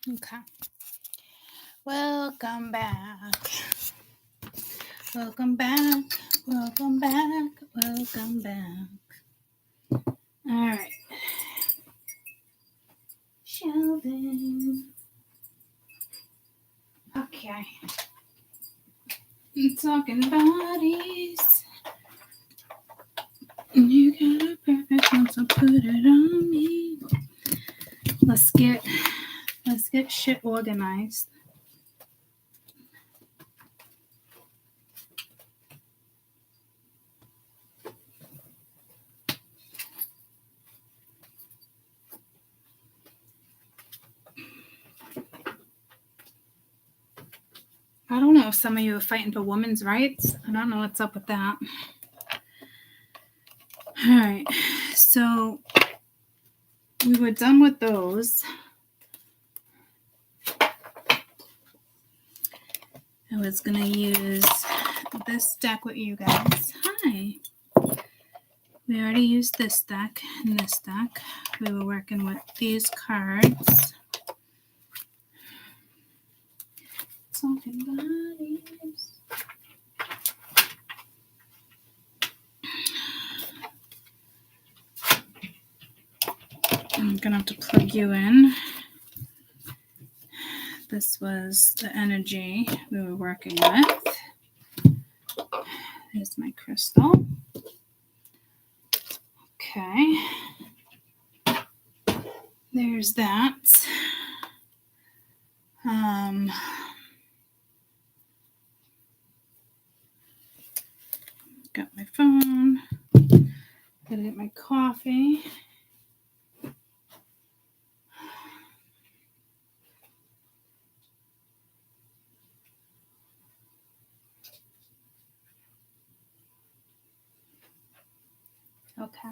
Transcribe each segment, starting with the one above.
Okay. Welcome back. Welcome back. Welcome back. Welcome back. All right. Shelving. Okay. I'm talking bodies. You got a perfect one, so put it on me. Let's get shit organized. I don't know if some of you are fighting for women's rights. I don't know what's up with that. All right. So we were done with those. I was going to use this deck with you guys. Hi. We already used this deck and this deck. We were working with these cards. Talking bodies. I'm going to have to plug you in. This was the energy we were working with. Here's my crystal. Okay. There's that. Got my phone. Gotta get my coffee. Okay.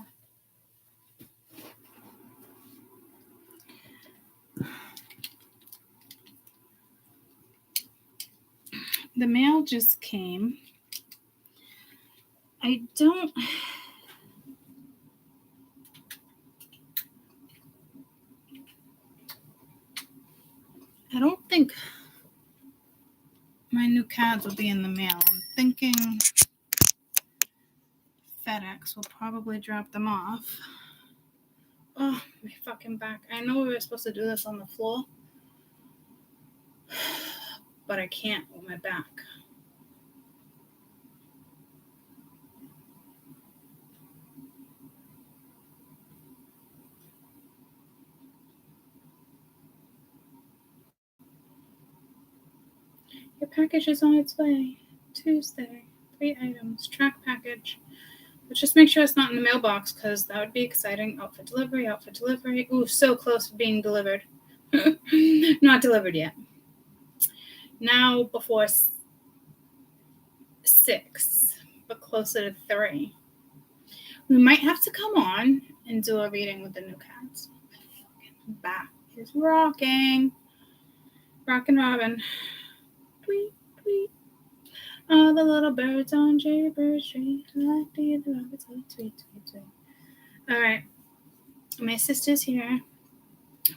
The mail just came. I don't think my new cards will be in the mail. I'm thinking FedEx will probably drop them off. Oh, my fucking back. I know we were supposed to do this on the floor, but I can't with my back. Your package is on its way. Tuesday. 3 items. Track package. Let's just make sure it's not in the mailbox, because that would be exciting. Out for delivery, out for delivery. Ooh, so close to being delivered. Not delivered yet. Now before 6, but closer to 3. We might have to come on and do a reading with the new cards. My back is rocking. Rockin' Robin. Tweet, tweet. All the little birds on Jaybird Street. I like to hear the rabbits go tweet, tweet, tweet. All right. My sister's here.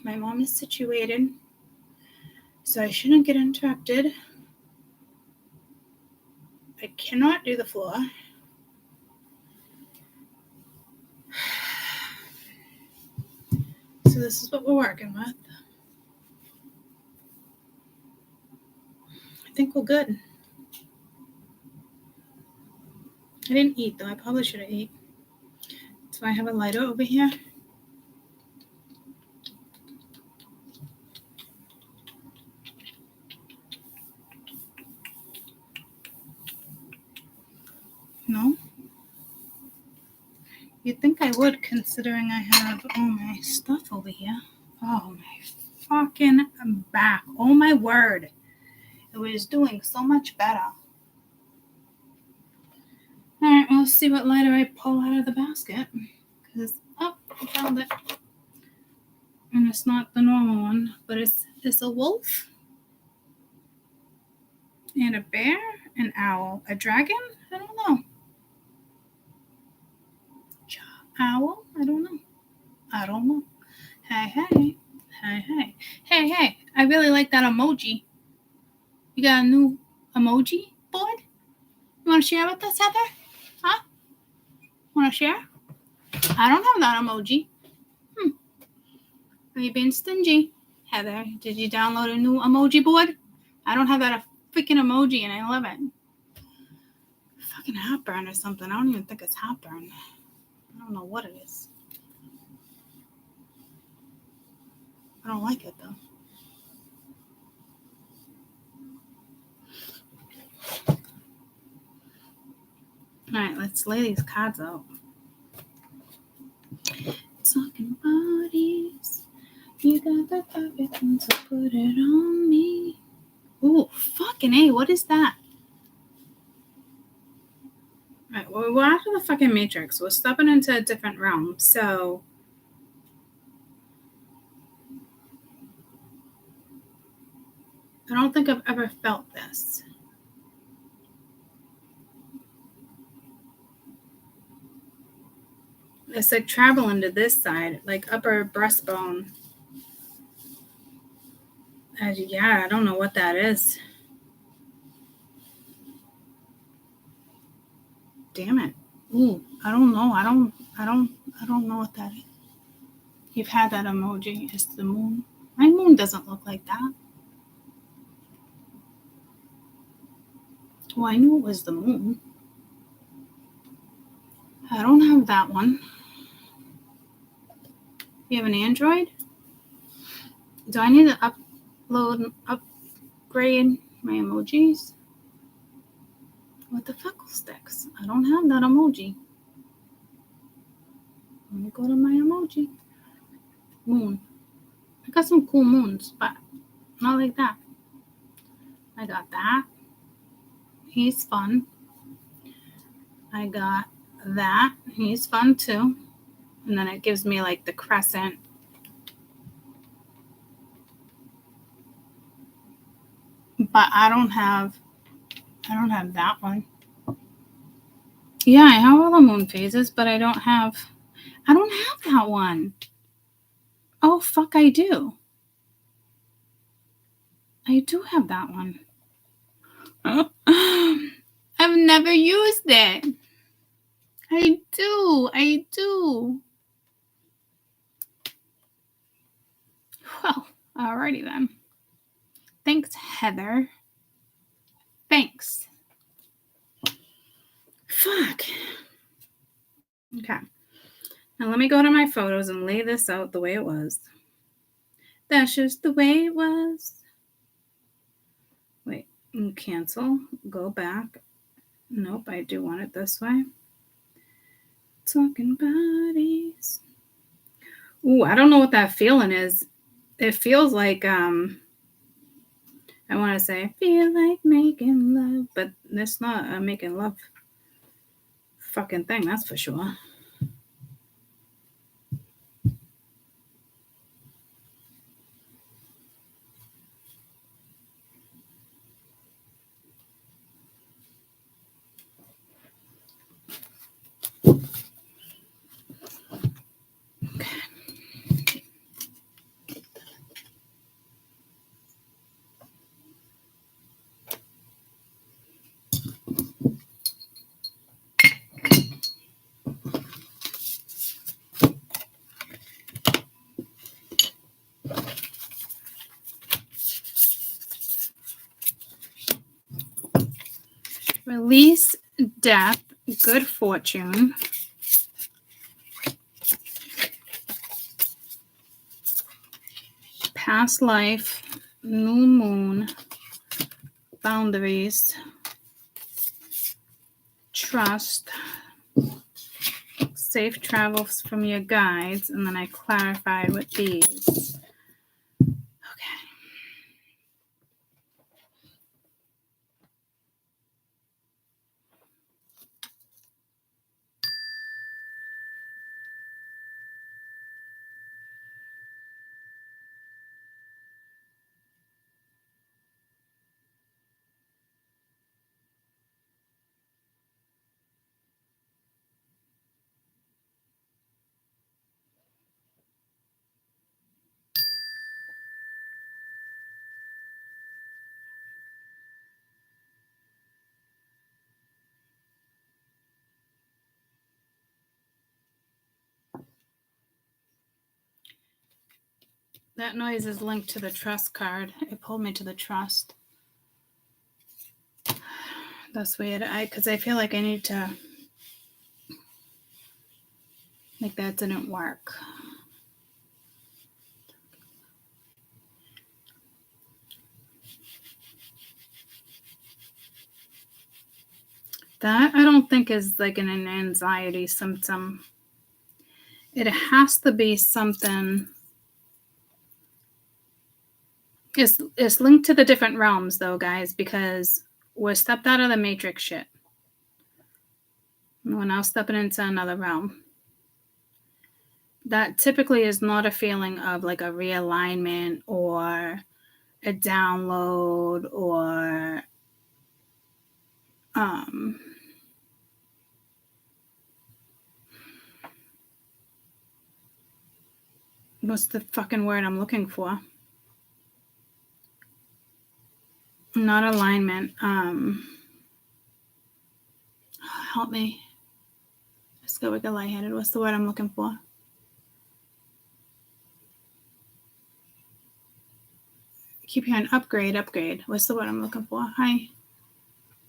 My mom is situated, so I shouldn't get interrupted. I cannot do the floor. So this is what we're working with. I think we're good. I didn't eat, though. I probably should have eaten. So I have a lighter over here. No? You'd think I would, considering I have all my stuff over here. Oh, my fucking back. Oh, my word. It was doing so much better. Alright, well, let's see what lighter I pull out of the basket. Because, oh, I found it. And it's not the normal one, but it's a wolf and a bear, an owl, a dragon? I don't know. Owl? I don't know. Hey, hey. Hey, I really like that emoji. You got a new emoji board? You want to share with us, Heather? Huh? Want to share? I don't have that emoji. Are you being stingy? Heather, did you download a new emoji board? I don't have that freaking emoji and I love it. Fucking heartburn or something. I don't even think it's heartburn. I don't know what it is. I don't like it though. Alright, let's lay these cards out. Talking bodies. You got the perfect one to put it on me. Ooh, fucking A, what is that? Alright, well, we're after the fucking Matrix. We're stepping into a different realm, so I don't think I've ever felt this. It's like traveling to this side, like upper breastbone. Yeah, I don't know what that is. Damn it. Ooh, I don't know. I don't know what that is. You've had that emoji. It's the moon. My moon doesn't look like that. Well, I knew it was the moon. I don't have that one. You have an Android? Do I need to upgrade my emojis? What the fuckle sticks? I don't have that emoji. Let me go to my emoji. Moon. I got some cool moons, but not like that. I got that. He's fun. I got that. He's fun too. And then it gives me like the crescent. But I don't have that one. Yeah, I have all the moon phases, but I don't have that one. Oh, fuck, I do. I do have that one. I've never used it. I do. Well, alrighty then. Thanks, Heather. Thanks. Fuck. Okay. Now let me go to my photos and lay this out the way it was. That's just the way it was. Wait, cancel. Go back. Nope, I do want it this way. Talking bodies. Ooh, I don't know what that feeling is. It feels like I want to say feel like making love, but it's not a making love fucking thing, that's for sure. Release, death, good fortune. Past life, new moon, boundaries, trust, safe travels from your guides, and then I clarified with these. Okay. That noise is linked to the trust card. It pulled me to the trust. That's weird. Because I feel like I need to. Like that didn't work. That I don't think is like an anxiety symptom. It has to be something. It's linked to the different realms though, guys, because we're stepped out of the matrix shit. We're now stepping into another realm. That typically is not a feeling of like a realignment or a download or what's the fucking word I'm looking for? Not alignment. Help me. Let's go with the lightheaded. What's the word I'm looking for? I keep hearing upgrade. What's the word I'm looking for? Hi.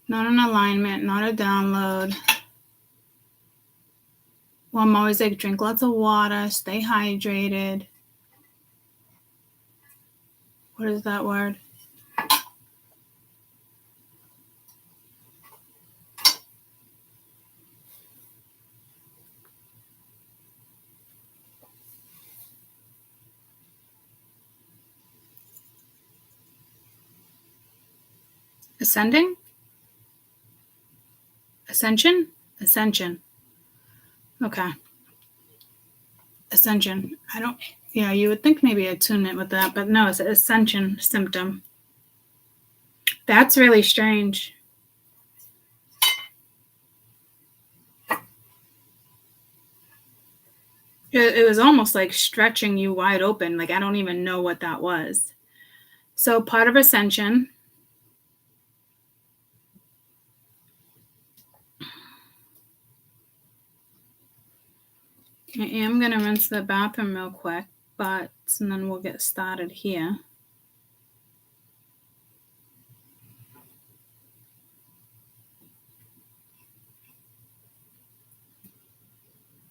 Not an alignment, not a download. Well, I'm always like, drink lots of water, stay hydrated. What is that word? Ascending? Ascension? Ascension. Okay. Ascension. Yeah, you would think maybe attunement with that, but no, it's an ascension symptom. That's really strange. It was almost like stretching you wide open. Like, I don't even know what that was. So part of ascension. I am going to rinse the bathroom real quick, and then we'll get started here.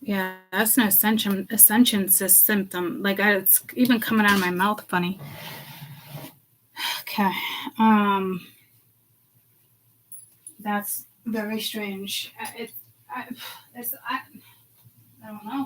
Yeah, that's an ascension symptom. Like, it's even coming out of my mouth funny. Okay. That's very strange. I don't know.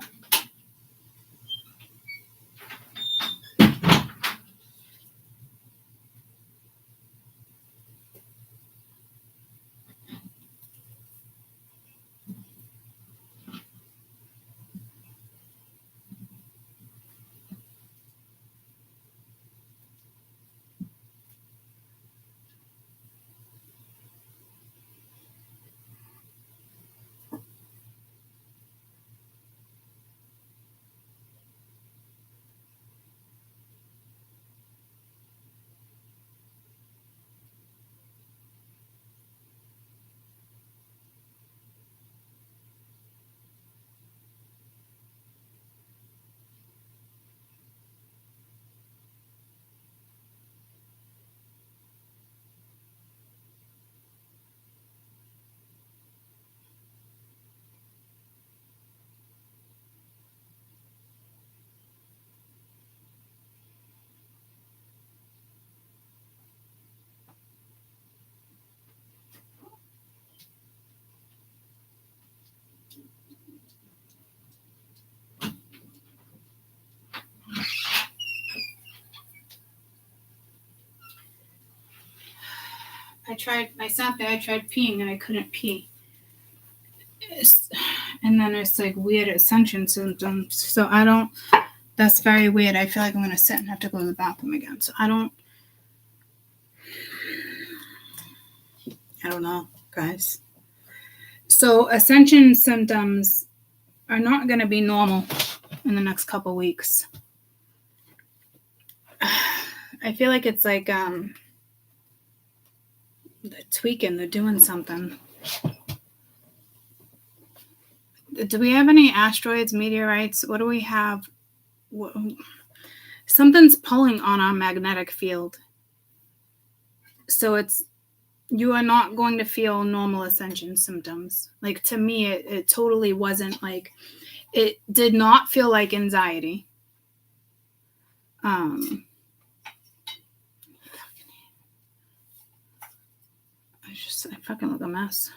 I sat there, I tried peeing, and I couldn't pee. And then it's like weird ascension symptoms. So that's very weird. I feel like I'm going to sit and have to go to the bathroom again. So I don't know, guys. So ascension symptoms are not going to be normal in the next couple weeks. I feel like it's like they're tweaking, they're doing something. Do we have any asteroids, meteorites? What do we have? something's pulling on our magnetic field. So you are not going to feel normal ascension symptoms. Like, to me, it totally wasn't like, it did not feel like anxiety. I fucking look a mess.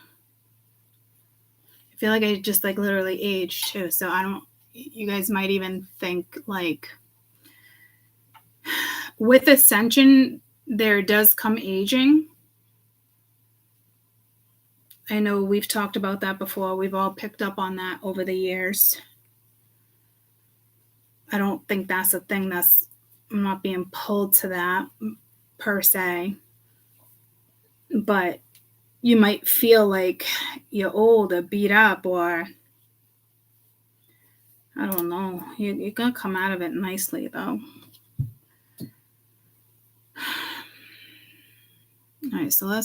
I feel like I just like literally aged too. So you guys might even think like with Ascension, there does come aging. I know we've talked about that before. We've all picked up on that over the years. I don't think that's a thing I'm not being pulled to that per se. But you might feel like you're old or beat up, or I don't know. You're going to come out of it nicely, though. All right, so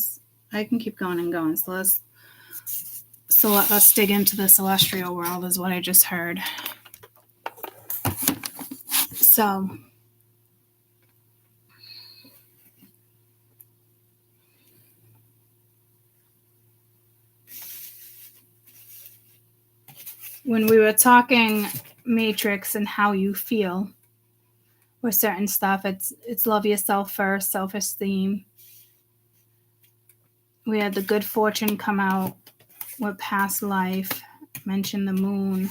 I can keep going and going. So let's dig into the celestial world is what I just heard. So when we were talking matrix and how you feel with certain stuff, it's love yourself first, self-esteem. We had the good fortune come out with past life, mentioned the moon.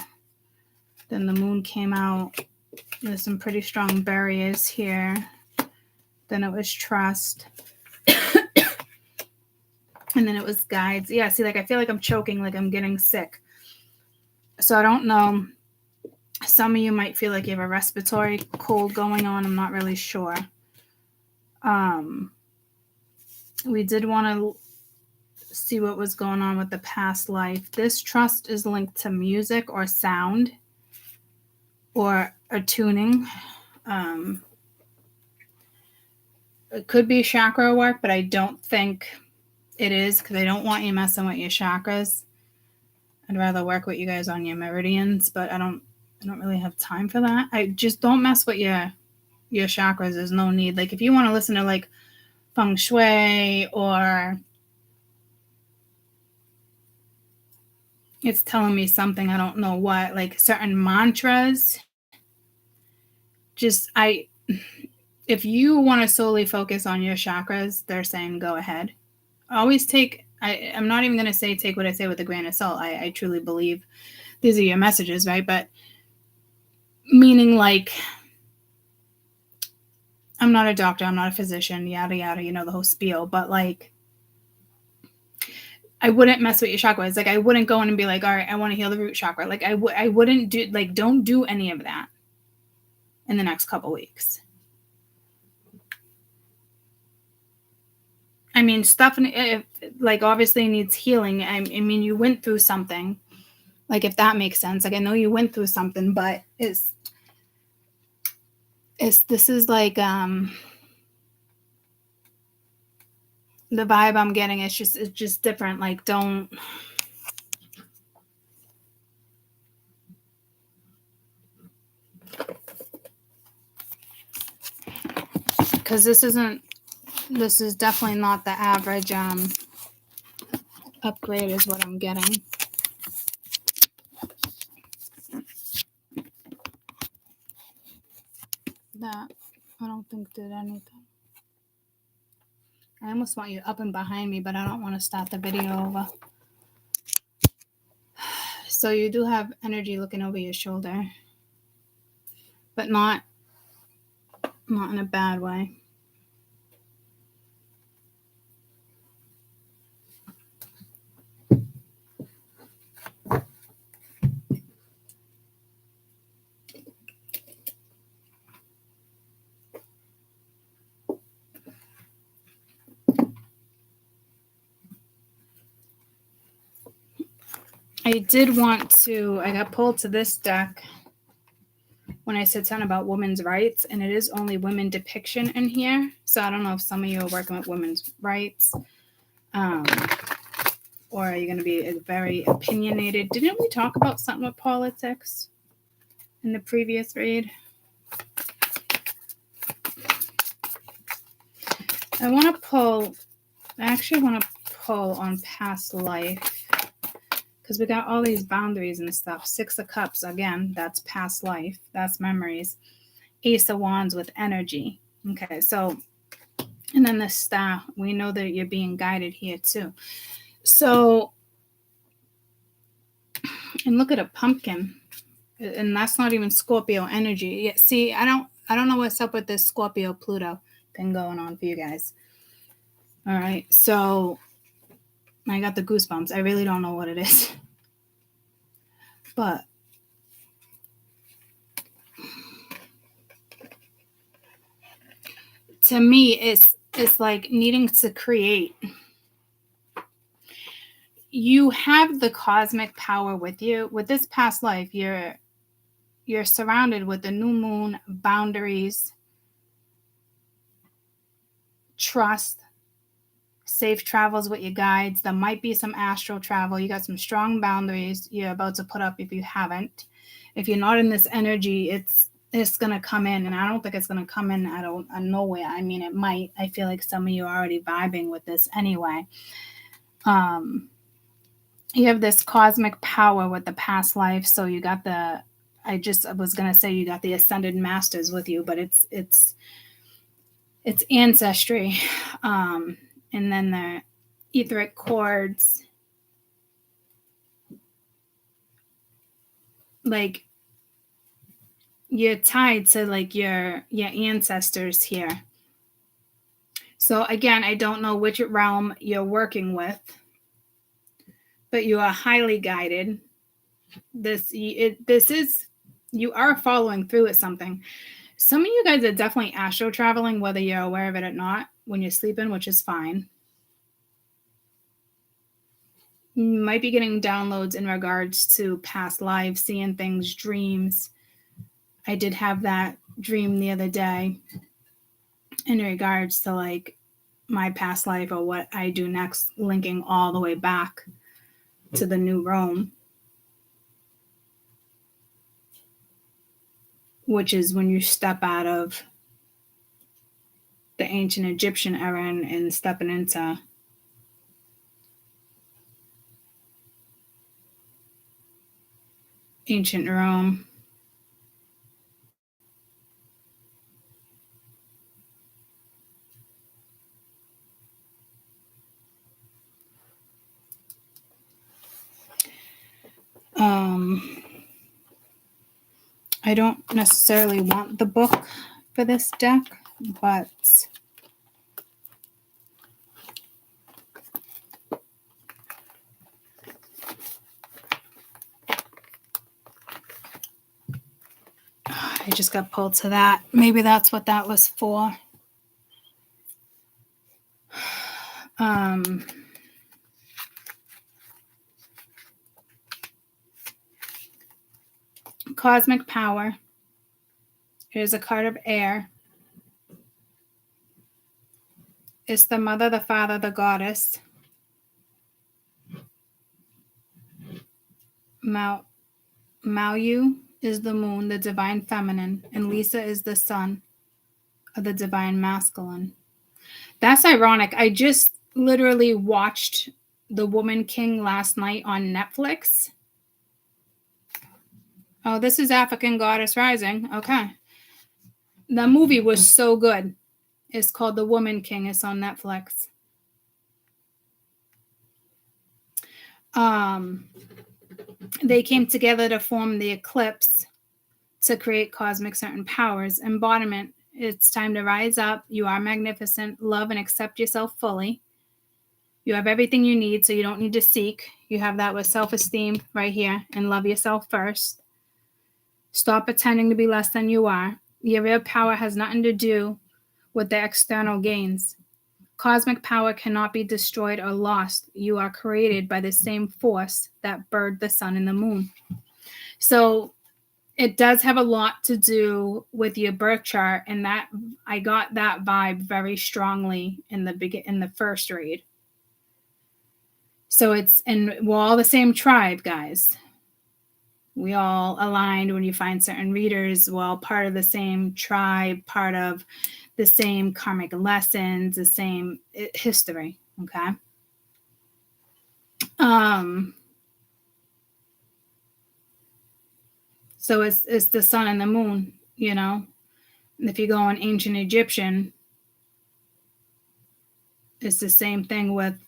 Then the moon came out. There's some pretty strong barriers here. Then it was trust. And then it was guides. Yeah, see, like I feel like I'm choking, like I'm getting sick. So I don't know. Some of you might feel like you have a respiratory cold going on. I'm not really sure. We did want to see what was going on with the past life. This trust is linked to music or sound or attuning. It could be chakra work, but I don't think it is, because I don't want you messing with your chakras. I'd rather work with you guys on your meridians, but I don't really have time for that. I just don't mess with your chakras. There's no need. Like, if you want to listen to like feng shui, or it's telling me something, I don't know what, like certain mantras, if you want to solely focus on your chakras, they're saying go ahead. Always I'm not even going to say take what I say with a grain of salt. I truly believe these are your messages, right? But meaning, like, I'm not a doctor, I'm not a physician, yada, yada, the whole spiel. But, like, I wouldn't mess with your chakras. Like, I wouldn't go in and be like, all right, I want to heal the root chakra. Like, I wouldn't do, like, don't do any of that in the next couple weeks. I mean, stuff, like, obviously needs healing. I mean, you went through something. Like, if that makes sense. Like, I know you went through something, but this is like, the vibe I'm getting, it's just different. Like, don't, because this is definitely not the average upgrade is what I'm getting. That I don't think did anything. I almost want you up and behind me, but I don't want to start the video over. So you do have energy looking over your shoulder, but not in a bad way. I got pulled to this deck when I said something about women's rights, and it is only women depiction in here. So I don't know if some of you are working with women's rights, or are you going to be very opinionated? Didn't we talk about something with politics in the previous read? I want to pull, I actually want to pull on past life, because we got all these boundaries and stuff. 6 of Cups, again, that's past life. That's memories. Ace of Wands with energy. Okay, so, and then the Star. We know that you're being guided here too. So, and look at a pumpkin. And that's not even Scorpio energy. Yeah, see, I don't know what's up with this Scorpio Pluto thing going on for you guys. All right, so I got the goosebumps. I really don't know what it is. But to me, it's like needing to create. You have the cosmic power with you. With this past life, you're surrounded with the new moon, boundaries, trust, safe travels with your guides. There might be some astral travel. You got some strong boundaries you're about to put up if you haven't. If you're not in this energy, it's going to come in, and I don't think it's going to come in out of nowhere. I mean, it might. I feel like some of you are already vibing with this anyway. You have this cosmic power with the past life, so you got the, I was going to say you got the ascended masters with you, but it's ancestry. And then the etheric cords, like you're tied to like your ancestors here. So again, I don't know which realm you're working with, but you are highly guided. This is, you are following through with something. Some of you guys are definitely astral traveling, whether you're aware of it or not, when you're sleeping, which is fine. You might be getting downloads in regards to past lives, seeing things, dreams. I did have that dream the other day in regards to like my past life or what I do next, linking all the way back to the new Rome, which is when you step out of the ancient Egyptian era and stepping into ancient Rome. I don't necessarily want the book for this deck, but I just got pulled to that. Maybe that's what that was for. Cosmic power. Here's a card of air. It's the mother, the father, the goddess. Maoyu is the moon, the divine feminine, and Lisa is the sun of the divine masculine. That's ironic. I just literally watched The Woman King last night on Netflix. Oh, this is African Goddess Rising. Okay. The movie was so good. It's called The Woman King. It's on Netflix. They came together to form the eclipse to create cosmic certain powers. Embodiment. It's time to rise up. You are magnificent. Love and accept yourself fully. You have everything you need, so you don't need to seek. You have that with self-esteem right here, and love yourself first. Stop pretending to be less than you are. Your real power has nothing to do with the external gains. Cosmic power cannot be destroyed or lost. You are created by the same force that birthed the sun and the moon. So it does have a lot to do with your birth chart, and that I got that vibe very strongly in the first read. So we're all the same tribe, guys. We all aligned when you find certain readers, well, part of the same tribe, part of the same karmic lessons, the same history, okay? So it's the sun and the moon, you know? And if you go in ancient Egyptian, it's the same thing with,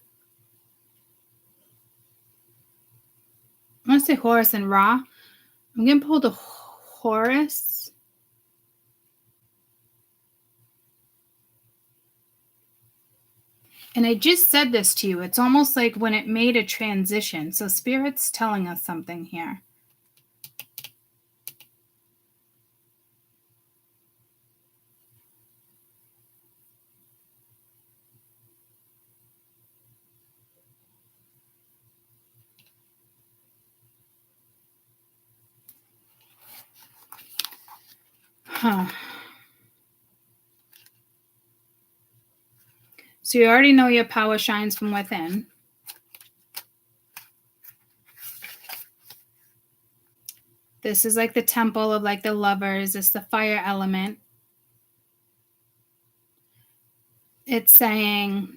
I want to say Horus and Ra. I'm going to pull the Horus. And I just said this to you. It's almost like when it made a transition. So Spirit's telling us something here. So you already know your power shines from within. This is like the temple of like the lovers. It's the fire element. It's saying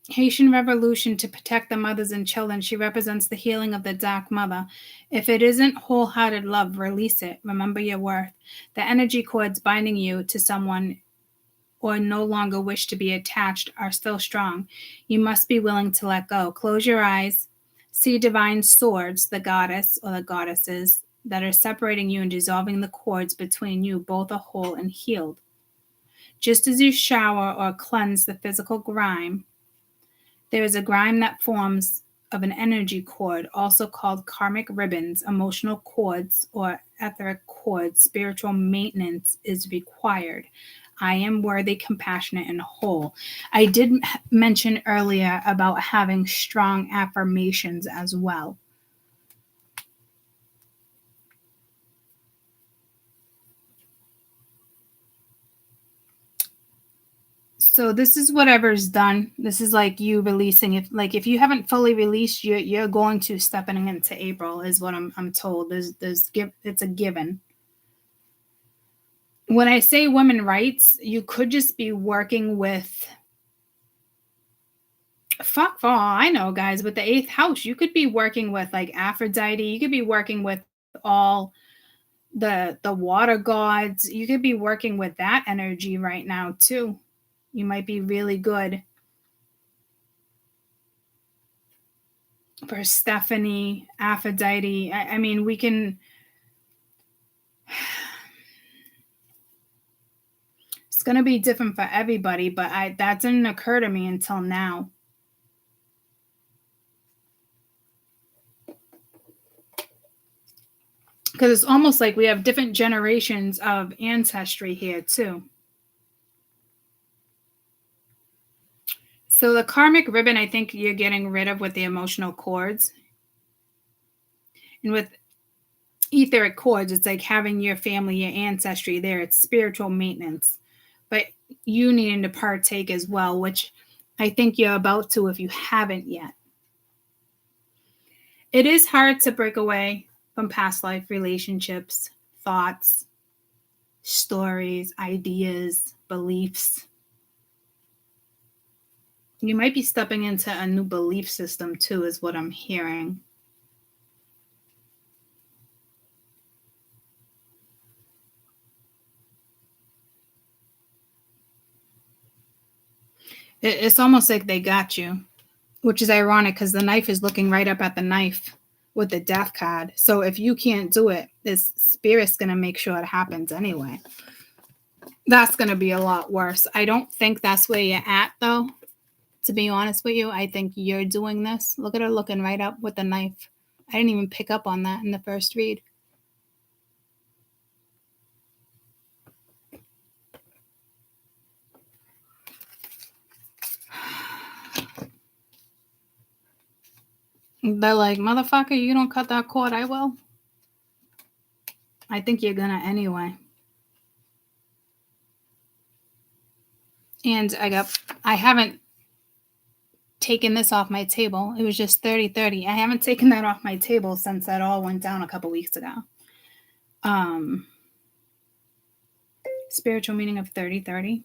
Haitian revolution to protect the mothers and children. She represents the healing of the dark mother. If it isn't wholehearted love, release it. Remember your worth. The energy cords binding you to someone or no longer wish to be attached are still strong. You must be willing to let go. Close your eyes. See divine swords, the goddess or the goddesses, that are separating you and dissolving the cords between you. Both are whole and healed. Just as you shower or cleanse the physical grime, there is a grime that forms of an energy cord, also called karmic ribbons, emotional cords, or etheric cords. Spiritual maintenance is required. I am worthy, compassionate, and whole. I did mention earlier about having strong affirmations as well. So this is whatever's done. This is like you releasing. If you haven't fully released, you're going to stepping into April is what I'm told. It's a given. When I say women rights, you could just be working with, fuck for all I know, guys, with the 8th house. You could be working with like Aphrodite. You could be working with all the water gods. You could be working with that energy right now too. You might be really good for Stephanie, Aphrodite. I mean, we can. It's going to be different for everybody, but that didn't occur to me until now. Because it's almost like we have different generations of ancestry here too. So the karmic ribbon, I think you're getting rid of with the emotional cords. And with etheric cords, it's like having your family, your ancestry there. It's spiritual maintenance. But you needing to partake as well, which I think you're about to if you haven't yet. It is hard to break away from past life relationships, thoughts, stories, ideas, beliefs. You might be stepping into a new belief system too, is what I'm hearing. It's almost like they got you, which is ironic because the knife is looking right up at the knife with the death card. So if you can't do it, this spirit's going to make sure it happens anyway. That's going to be a lot worse. I don't think that's where you're at, though. To be honest with you, I think you're doing this. Look at her looking right up with the knife. I didn't even pick up on that in the first read. They're like, motherfucker, you don't cut that cord, I will. I think you're gonna anyway. And I haven't taken this off my table. It was just 30-30. I haven't taken that off my table since that all went down a couple weeks ago. Spiritual meaning of 30-30.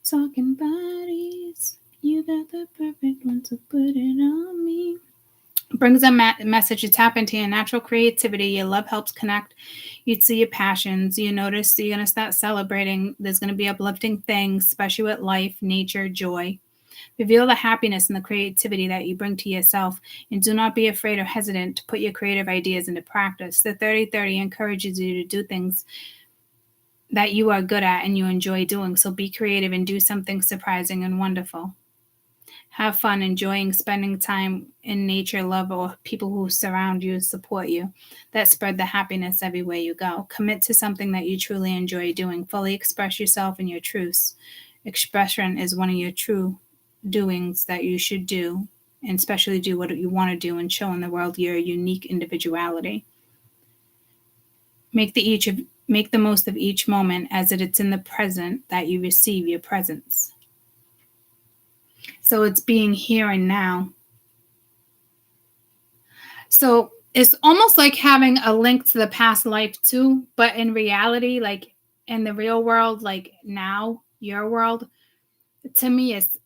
Talking bodies, you got the perfect one to put it on me. Brings a message to tap into your natural creativity. Your love helps connect you to your passions. You notice you're going to start celebrating. There's going to be uplifting things, especially with life, nature, joy. Reveal the happiness and the creativity that you bring to yourself, and do not be afraid or hesitant to put your creative ideas into practice. The 30-30 encourages you to do things that you are good at and you enjoy doing. So be creative and do something surprising and wonderful. Have fun, enjoying spending time in nature, love, or people who surround you, support you, that spread the happiness everywhere you go. Commit to something that you truly enjoy doing. Fully express yourself in your truths. Expression is one of your true doings that you should do, and especially do what you want to do and show in the world your unique individuality. Make the most of each moment as it's in the present that you receive your presence. So it's being here and now. So it's almost like having a link to the past life too, but in reality, like in the real world, like now, your world, to me, it's,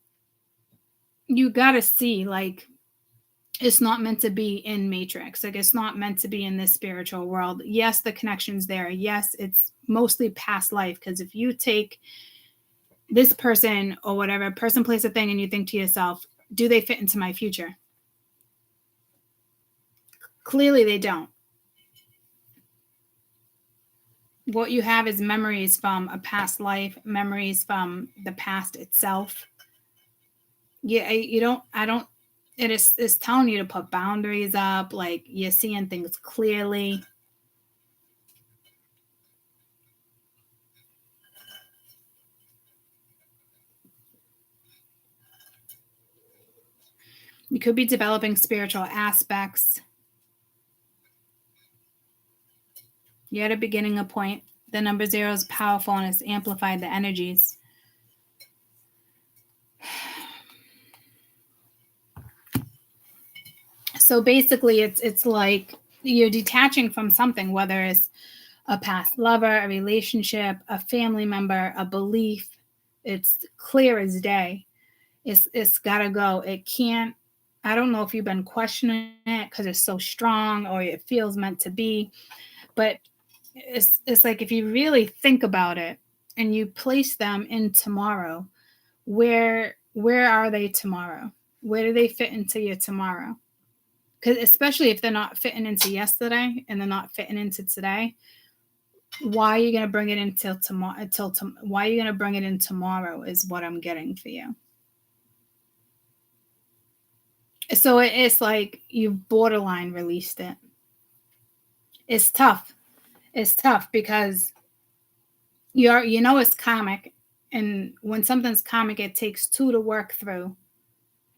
you gotta see, like, it's not meant to be in Matrix. Like, it's not meant to be in this spiritual world. Yes, the connection's there. Yes, it's mostly past life. Because if you take this person or whatever, person, place, a thing, and you think to yourself, do they fit into my future? Clearly they don't. What you have is memories from a past life, memories from the past itself. Yeah, it's telling you to put boundaries up, like you're seeing things clearly. You could be developing spiritual aspects. You're at a beginning, a point. The number 0 is powerful and it's amplified the energies. So basically, it's like you're detaching from something, whether it's a past lover, a relationship, a family member, a belief. It's clear as day. It's got to go. It can't. I don't know if you've been questioning it because it's so strong or it feels meant to be, but it's like if you really think about it and you place them in tomorrow, where are they tomorrow? Where do they fit into your tomorrow? Because especially if they're not fitting into yesterday and they're not fitting into today, why are you going to bring it until tomorrow? Why are you going to bring it in tomorrow is what I'm getting for you. So it's like you've borderline released it. It's tough. It's tough because it's karmic. And when something's karmic, it takes 2 to work through.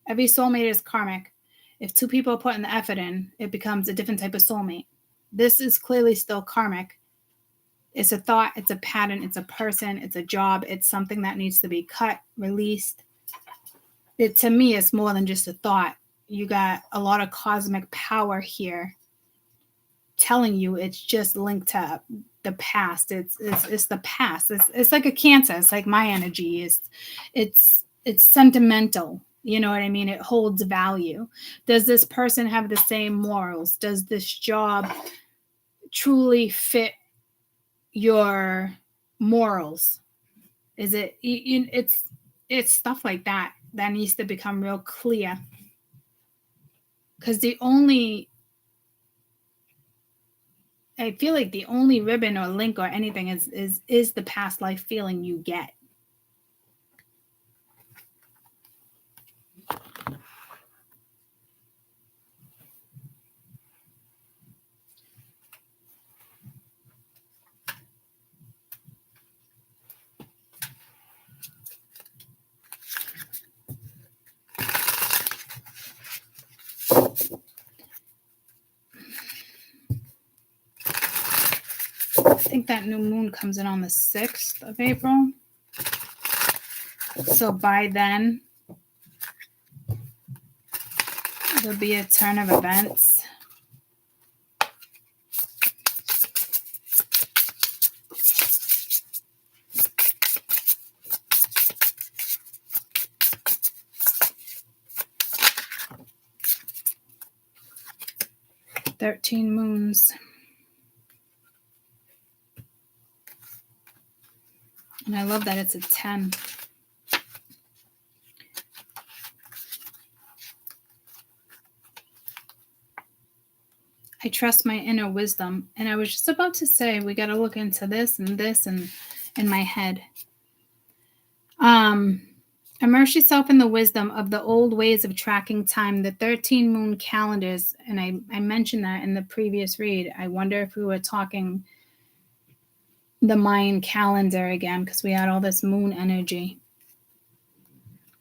Every soulmate is karmic. If 2 people are putting the effort in, it becomes a different type of soulmate. This is clearly still karmic. It's a thought, it's a pattern, it's a person, it's a job, it's something that needs to be cut, released. To me, it's more than just a thought. You got a lot of cosmic power here telling you it's just linked to the past. It's the past. It's like a Cancer. It's like my energy is. It's sentimental. You know what I mean? It holds value. Does this person have the same morals? Does this job truly fit your morals? Is it? It's stuff like that needs to become real clear. Because I feel like the only ribbon or link or anything is the past life feeling you get. I think that new moon comes in on the 6th of April. So by then, there'll be a turn of events. "13 moons." And I love that it's a 10. I trust my inner wisdom. And I was just about to say, we got to look into this and in my head. Immerse yourself in the wisdom of the old ways of tracking time, the 13 moon calendars. And I mentioned that in the previous read. I wonder if we were talking the Mayan calendar again, because we had all this moon energy.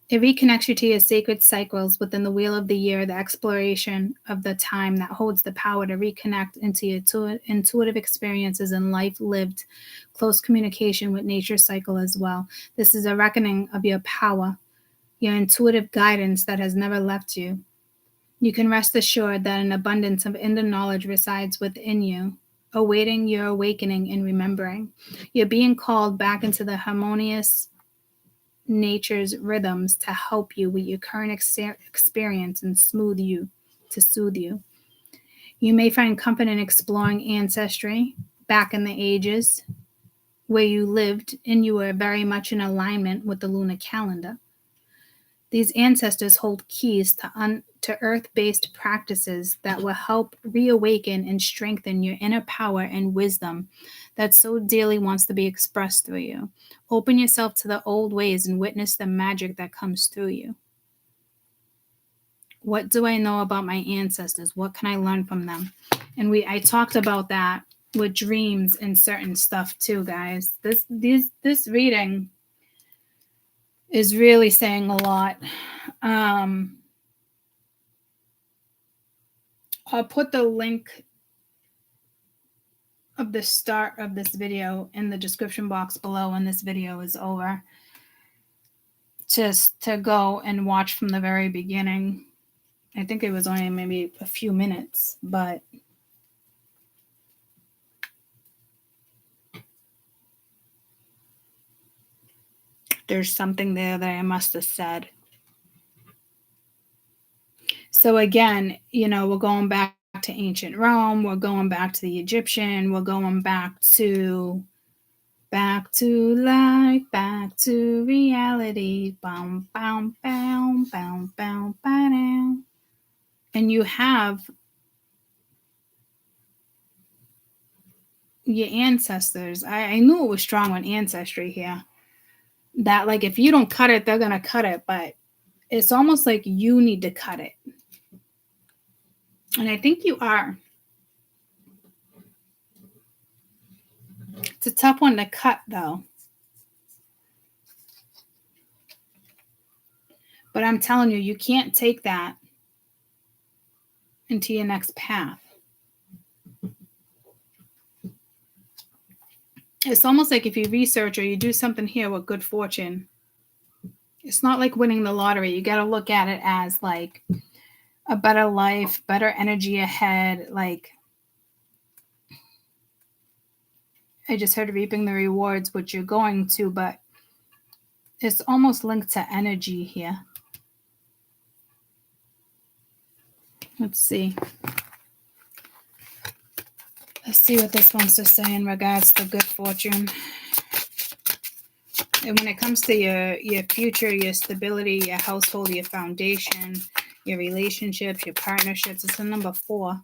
It reconnects you to your sacred cycles within the wheel of the year, the exploration of the time that holds the power to reconnect into your intuitive experiences and life lived, close communication with nature's cycle as well. This is a reckoning of your power, your intuitive guidance that has never left you. You can rest assured that an abundance of inner knowledge resides within you, awaiting your awakening and remembering. You're being called back into the harmonious nature's rhythms to help you with your current experience and soothe you. You may find comfort in exploring ancestry back in the ages where you lived and you were very much in alignment with the lunar calendar. These ancestors hold keys to earth-based practices that will help reawaken and strengthen your inner power and wisdom that so dearly wants to be expressed through you. Open yourself to the old ways and witness the magic that comes through you. What do I know about my ancestors? What can I learn from them? And I talked about that with dreams and certain stuff too, guys. This reading is really saying a lot. I'll put the link of the start of this video in the description box below when this video is over, just to go and watch from the very beginning. I think it was only maybe a few minutes, but there's something there that I must have said. So again, we're going back to ancient Rome, we're going back to the Egyptian, we're going back to life, back to reality. Boom, boom, boom, boom, boom, boom. And you have your ancestors. I knew it was strong on ancestry here. That like if you don't cut it, they're gonna cut it, but it's almost like you need to cut it. And I think you are. It's a tough one to cut, though. But I'm telling you can't take that into your next path. It's almost like if you research or you do something here with good fortune, it's not like winning the lottery. You got to look at it as like a better life, better energy ahead. Like, I just heard reaping the rewards, which you're going to, but it's almost linked to energy here. Let's see. Let's see what this wants to say in regards to good fortune. And when it comes to your future, your stability, your household, your foundation, your relationships, your partnerships, it's a number 4.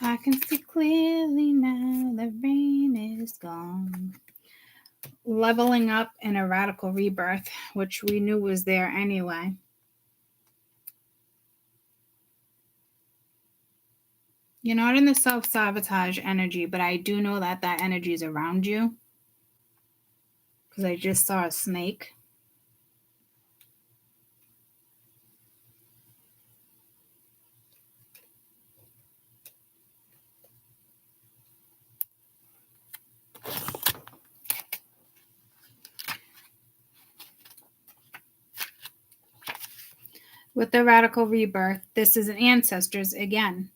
I can see clearly now the rain is gone. Leveling up and a radical rebirth, which we knew was there anyway. You're not in the self-sabotage energy, but I do know that energy is around you. Because I just saw a snake. with the radical rebirth. This is ancestors again.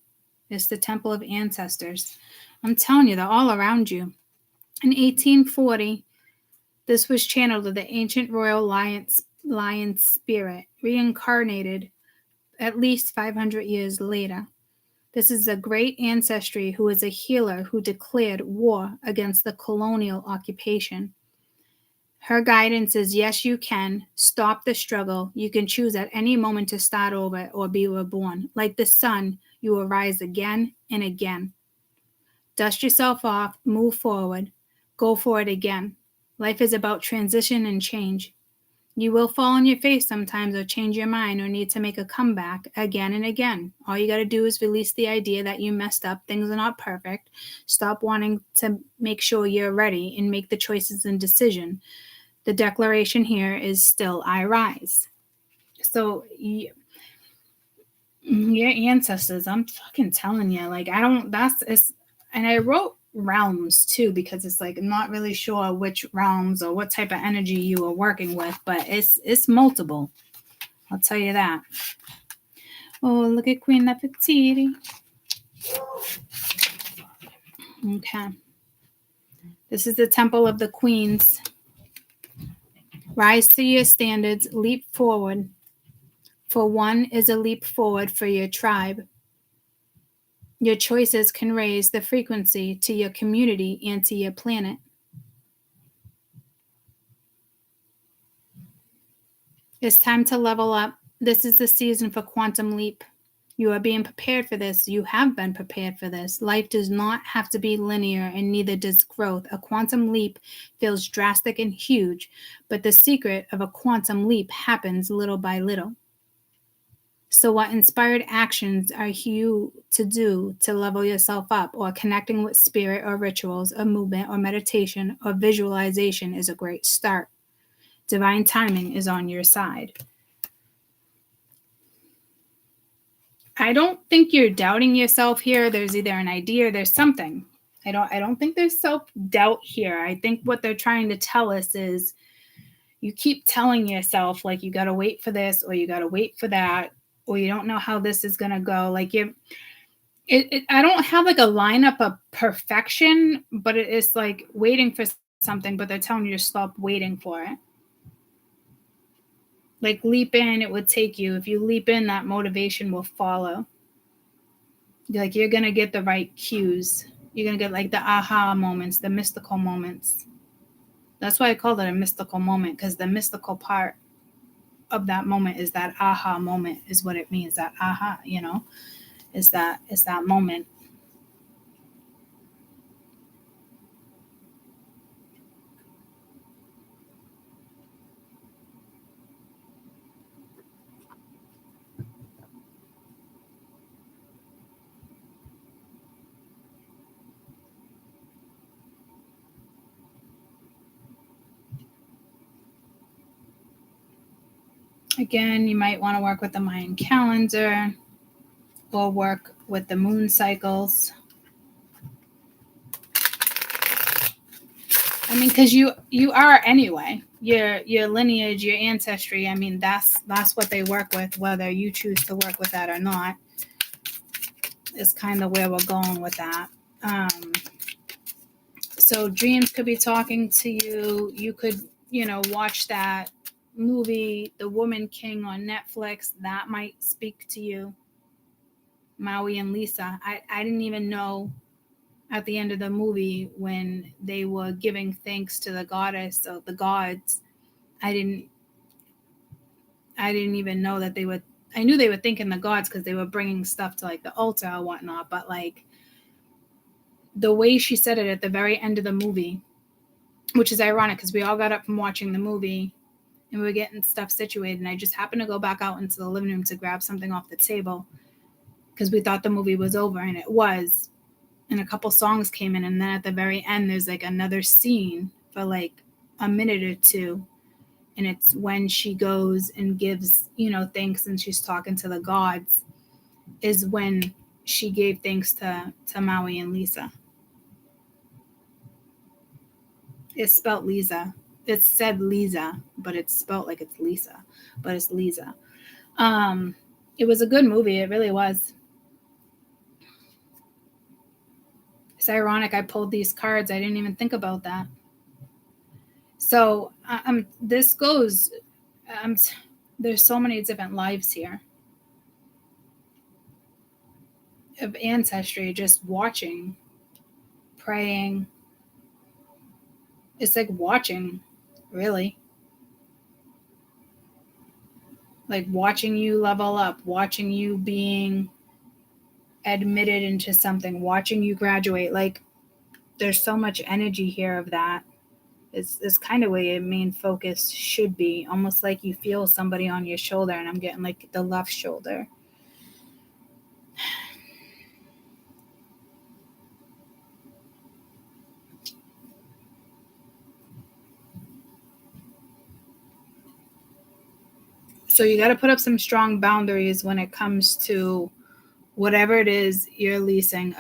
It's the temple of ancestors. I'm telling you, they're all around you. In 1840, this was channeled to the ancient royal lion spirit, reincarnated at least 500 years later. This is a great ancestry who is a healer who declared war against the colonial occupation. Her guidance is, yes, you can. Stop the struggle. You can choose at any moment to start over or be reborn. Like the sun, you will rise again and again. Dust yourself off, move forward, go for it again. Life is about transition and change. You will fall on your face sometimes or change your mind or need to make a comeback again and again. All you got to do is release the idea that you messed up, things are not perfect. Stop wanting to make sure you're ready and make the choices and decision. The declaration here is still I rise. So your ancestors, I'm fucking telling you, like and I wrote realms too, because it's like I'm not really sure which realms or what type of energy you are working with, but it's multiple. I'll tell you that. Oh, look at Queen Nefertiti. Okay. This is the temple of the queens. Rise to your standards, leap forward. For one is a leap forward for your tribe. Your choices can raise the frequency to your community and to your planet. It's time to level up. This is the season for quantum leap. You are being prepared for this. You have been prepared for this. Life does not have to be linear, and neither does growth. A quantum leap feels drastic and huge, but the secret of a quantum leap happens little by little. So what inspired actions are you to do to level yourself up, or connecting with spirit or rituals or movement or meditation or visualization is a great start. Divine timing is on your side. I don't think you're doubting yourself here. There's either an idea or there's something. I don't think there's self-doubt here. I think what they're trying to tell us is you keep telling yourself like you got to wait for this or you got to wait for that, or you don't know how this is going to go. Like I don't have like a lineup of perfection, but it is like waiting for something, but they're telling you to stop waiting for it. Like leap in, it would take you. If you leap in, that motivation will follow. Like you're going to get the right cues. You're going to get like the aha moments, the mystical moments. That's why I call it a mystical moment, because the mystical part of that moment is that aha moment is what it means. That aha, is that moment. Again, you might want to work with the Mayan calendar or work with the moon cycles. I mean, because you are anyway. Your lineage, your ancestry. I mean, that's what they work with, whether you choose to work with that or not. Is kind of where we're going with that. So dreams could be talking to you. You could, watch that movie, The Woman King on Netflix. That might speak to you. Maui and Lisa. I didn't even know at the end of the movie when they were giving thanks to the goddess or the gods. I didn't even know that I knew they were thanking the gods because they were bringing stuff to like the altar or whatnot, but like the way she said it at the very end of the movie, which is ironic because we all got up from watching the movie and we were getting stuff situated, and I just happened to go back out into the living room to grab something off the table because we thought the movie was over, and it was. And a couple songs came in, and then at the very end there's like another scene for like a minute or two, and it's when she goes and gives thanks, and she's talking to the gods, is when she gave thanks to Maui and Lisa. It's spelled Lisa. It's said Lisa, but it's spelled like it's Lisa, but it's Lisa. It was a good movie. It really was. It's ironic I pulled these cards. I didn't even think about that. So this goes, there's so many different lives here of ancestry, just watching, praying. It's like watching, really. Like watching you level up, watching you being admitted into something, watching you graduate. Like there's so much energy here of that. It's kind of where your main focus should be, almost like you feel somebody on your shoulder, and I'm getting like the left shoulder. So you got to put up some strong boundaries when it comes to whatever it is you're leasing,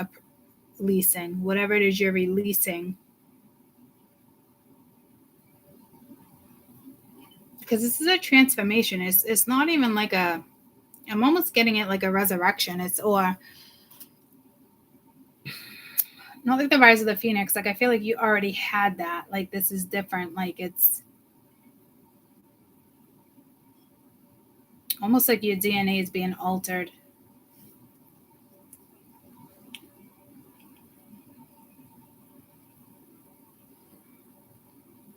whatever it is you're releasing. Because this is a transformation. It's not even like I'm almost getting it like a resurrection. Or not like the rise of the phoenix. Like I feel like you already had that. Like this is different. Like it's almost like your DNA is being altered.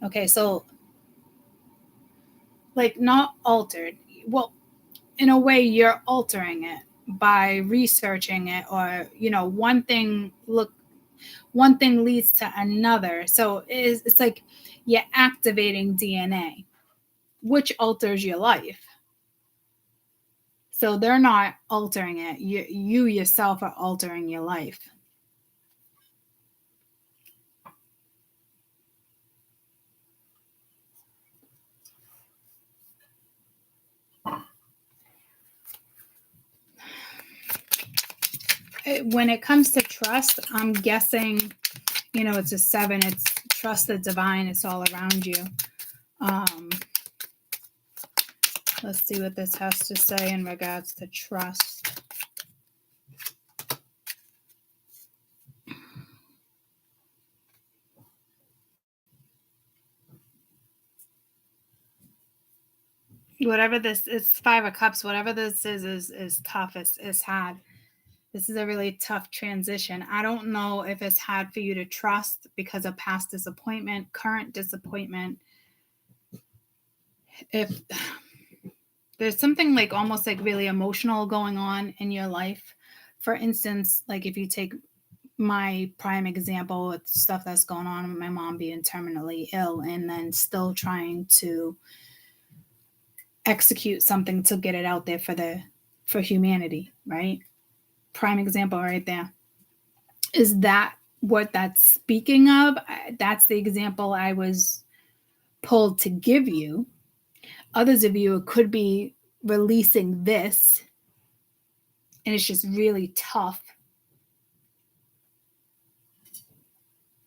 Okay, so like not altered. Well, in a way you're altering it by researching it, or one thing leads to another. So it's like you're activating DNA, which alters your life. So they're not altering it. You yourself are altering your life. When it comes to trust, I'm guessing, it's a 7. It's trust the divine. It's all around you. Let's see what this has to say in regards to trust. Whatever this is, 5 of Cups, whatever this is tough. It's hard. This is a really tough transition. I don't know if it's hard for you to trust because of past disappointment, current disappointment. If there's something like almost like really emotional going on in your life, for instance, like if you take my prime example with stuff that's going on with my mom being terminally ill and then still trying to execute something to get it out there for humanity, right? Prime example right there. Is that what that's speaking of? That's the example I was pulled to give you. Others of you could be releasing this, and it's just really tough.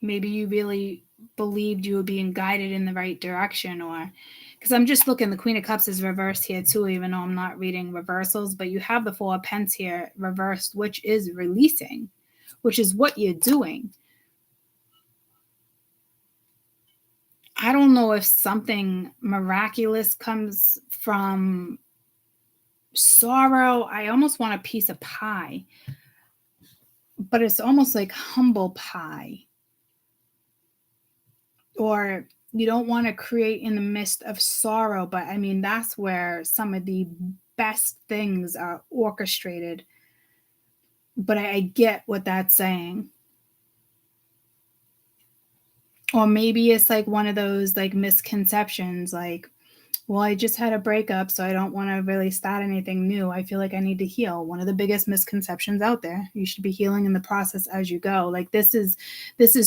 Maybe you really believed you were being guided in the right direction, or because I'm just looking, the Queen of Cups is reversed here too, even though I'm not reading reversals, but you have the 4 of Pence here reversed, which is releasing, which is what you're doing. I don't know if something miraculous comes from sorrow. I almost want a piece of pie, but it's almost like humble pie. Or you don't want to create in the midst of sorrow, but I mean, that's where some of the best things are orchestrated. But I get what that's saying. Or maybe it's like one of those like misconceptions, like, well, I just had a breakup, so I don't want to really start anything new. I feel like I need to heal. One of the biggest misconceptions out there. You should be healing in the process as you go. Like this is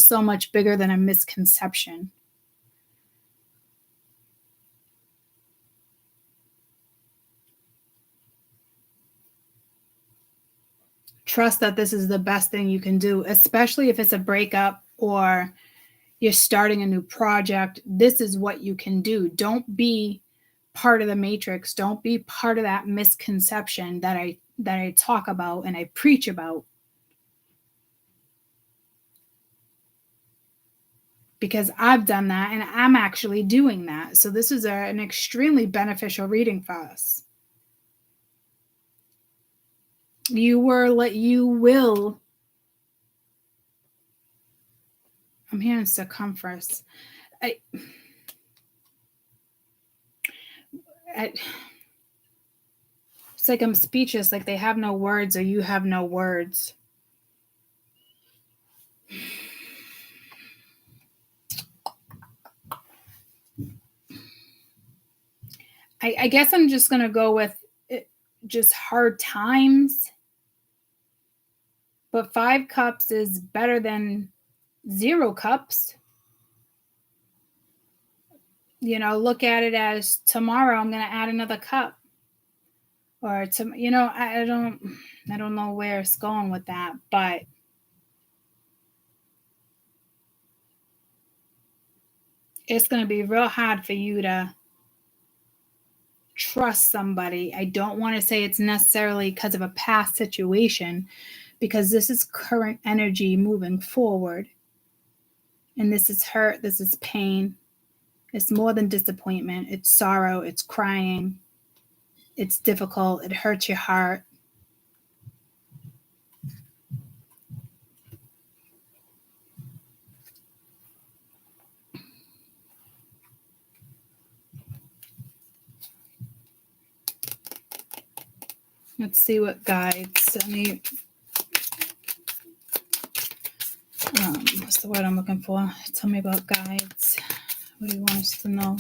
so much bigger than a misconception. Trust that this is the best thing you can do, especially if it's a breakup or you're starting a new project. This is what you can do. Don't be part of the matrix. Don't be part of that misconception that I talk about and I preach about. Because I've done that and I'm actually doing that. So this is an extremely beneficial reading for us. You will. I'm hearing circumference. It's like I'm speechless, like they have no words or you have no words. I guess I'm just going to go with just hard times. But 5 cups is better than 0 cups. Look at it as tomorrow I'm going to add another cup. Or I don't know where it's going with that, but it's going to be real hard for you to trust somebody. I don't want to say it's necessarily because of a past situation, because this is current energy moving forward. And this is hurt, this is pain. It's more than disappointment. It's sorrow, it's crying. It's difficult, it hurts your heart. Let's see what guides. What's the word I'm looking for? Tell me about guides. What do you want us to know?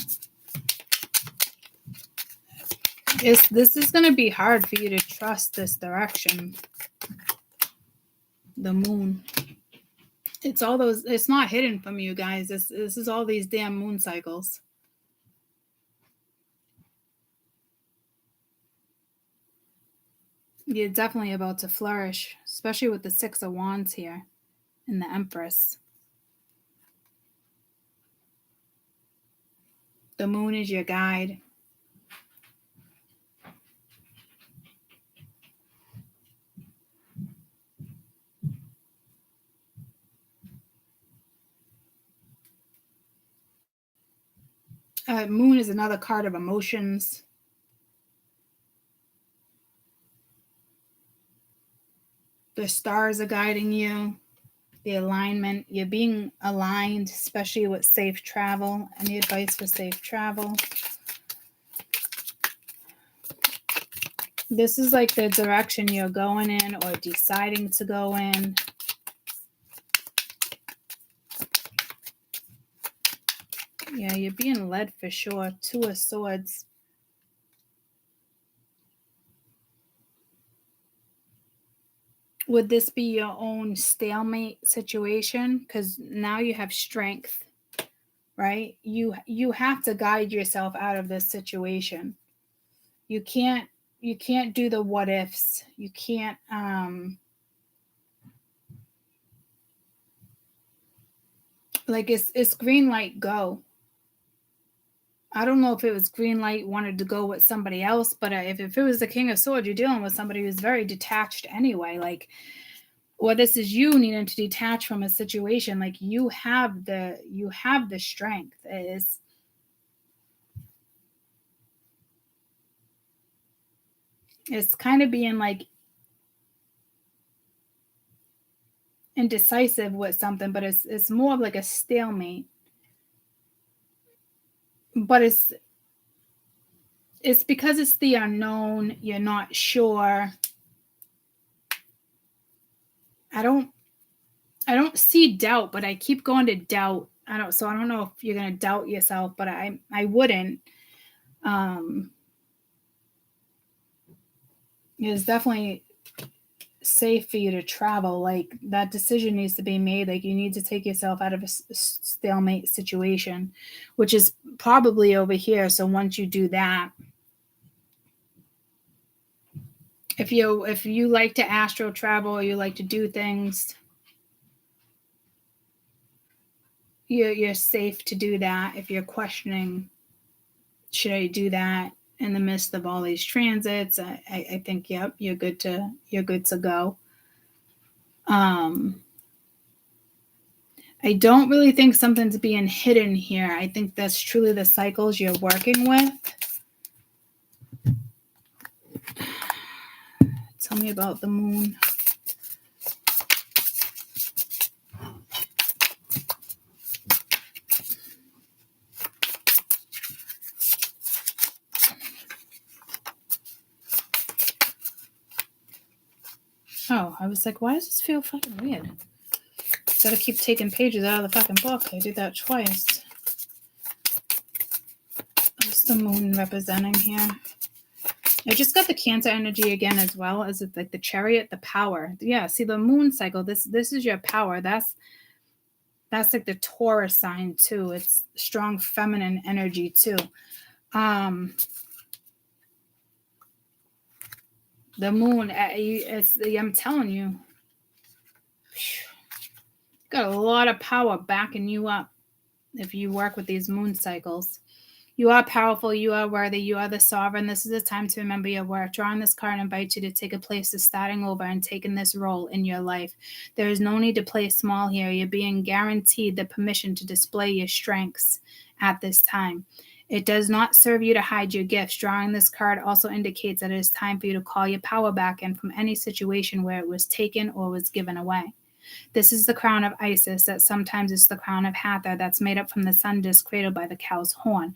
This is going to be hard for you to trust this direction. The moon. It's all those. It's not hidden from you guys. This is all these damn moon cycles. You're definitely about to flourish, especially with the 6 of Wands here and the Empress. The moon is your guide. Moon is another card of emotions. The stars are guiding you. The alignment. You're being aligned, especially with safe travel. Any advice for safe travel? This is like the direction you're going in or deciding to go in. Yeah, you're being led for sure. 2 of Swords. Would this be your own stalemate situation? Because now you have strength, right? You have to guide yourself out of this situation. You can't do the what ifs. You can't like it's green light, go. I don't know if it was green light, wanted to go with somebody else, but if it was the King of Swords, you're dealing with somebody who's very detached anyway. Like, or this is you needing to detach from a situation. Like you have the strength. It's kind of being like indecisive with something, but it's more of like a stalemate. But it's because it's the unknown. You're not sure. I don't see doubt, but I keep going to doubt. I don't know if you're going to doubt yourself, but I wouldn't. It's definitely safe for you to travel. Like that decision needs to be made. Like you need to take yourself out of a stalemate situation, which is probably over here. So once you do that, if you like to astral travel or you like to do things, you're safe to do that. If you're questioning Should I do that in the midst of all these transits? I think, yep, you're good to go. I don't really think something's being hidden here. I think that's truly the cycles you're working with. Tell me about the moon. Oh, I was like, why does this feel fucking weird? Gotta keep taking pages out of the fucking book. I did that twice. What's the moon representing here? I just got the Cancer energy again, as well as it's like the Chariot, the power. Yeah, see the moon cycle. This is your power. That's like the Taurus sign too. It's strong feminine energy too. The moon, I'm telling you, got a lot of power backing you up if you work with these moon cycles. You are powerful, you are worthy, you are the sovereign. This is a time to remember your worth. Drawing this card invites you to take a place to starting over and taking this role in your life. There is no need to play small here. You're being guaranteed the permission to display your strengths at this time. It does not serve you to hide your gifts. Drawing this card also indicates that it is time for you to call your power back in from any situation where it was taken or was given away. This is the crown of Isis, that sometimes is the crown of Hathor, that's made up from the sun disk cradled by the cow's horn.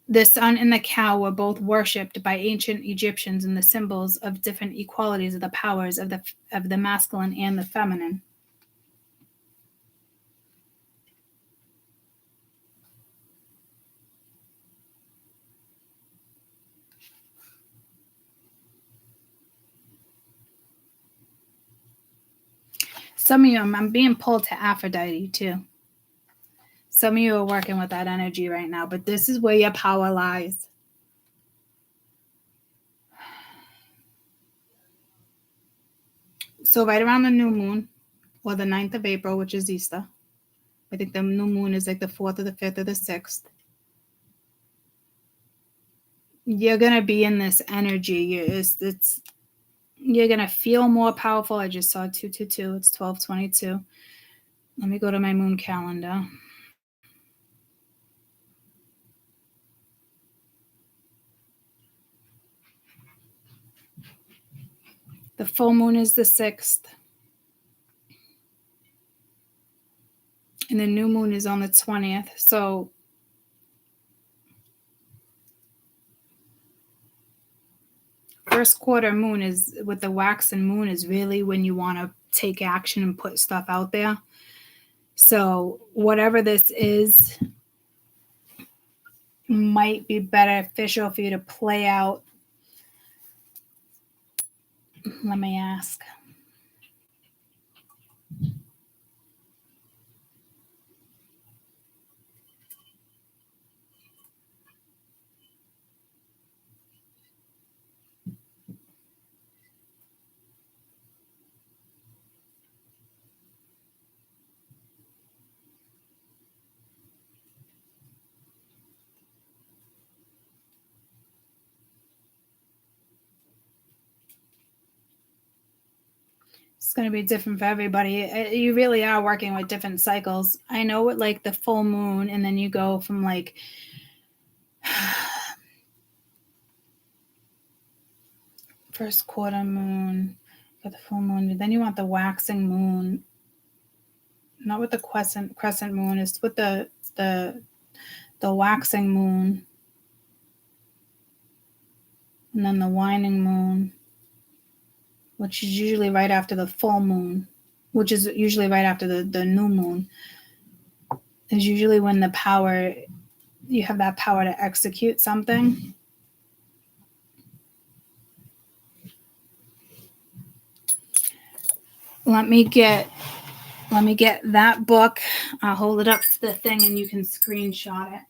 The sun and the cow were both worshipped by ancient Egyptians and the symbols of different equalities of the powers of the masculine and the feminine. Some of you, I'm being pulled to Aphrodite too. Some of you are working with that energy right now, but this is where your power lies. So right around the new moon, or the 9th of April, which is Easter, I think the new moon is like the 4th or the 5th or the 6th. You're going to be in this energy. You're going to feel more powerful. I just saw 222. It's 1222. Let me go to my moon calendar. The full moon is the 6th. And the new moon is on the 20th. So first quarter moon is with the waxing moon is really when you want to take action and put stuff out there. So whatever this is might be beneficial for you to play out. Let me ask. It's going to be different for everybody. You really are working with different cycles. I know with like the full moon, and then you go from like first quarter moon, got the full moon. Then you want the waxing moon, not with the crescent moon. It's with the waxing moon, and then the waning moon, which is usually right after the full moon, which is usually right after the new moon, is usually when you have that power to execute something. Let me get that book. I'll hold it up to the thing and you can screenshot it.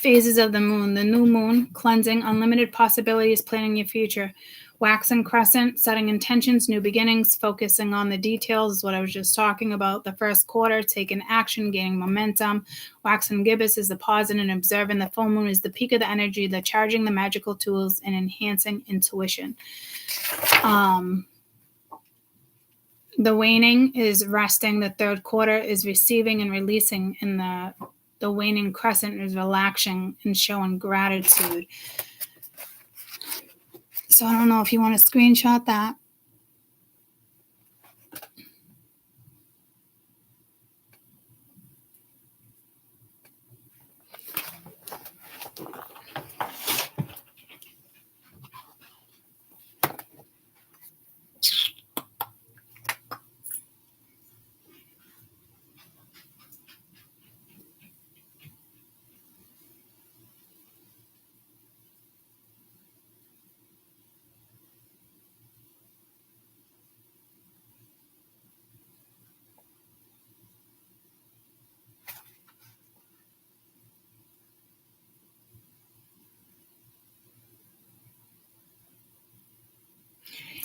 phases of the moon. The new moon, cleansing, unlimited possibilities, planning your future. Waxing crescent, setting intentions, new beginnings, focusing on the details is what I was just talking about. The first quarter, taking action, gaining momentum. Waxing gibbous is the pausing and observing. The full moon is the peak of the energy, the charging the magical tools, and enhancing intuition. The waning is resting. The third quarter is receiving and releasing. And the waning crescent is relaxing and showing gratitude. So I don't know if you want to screenshot that.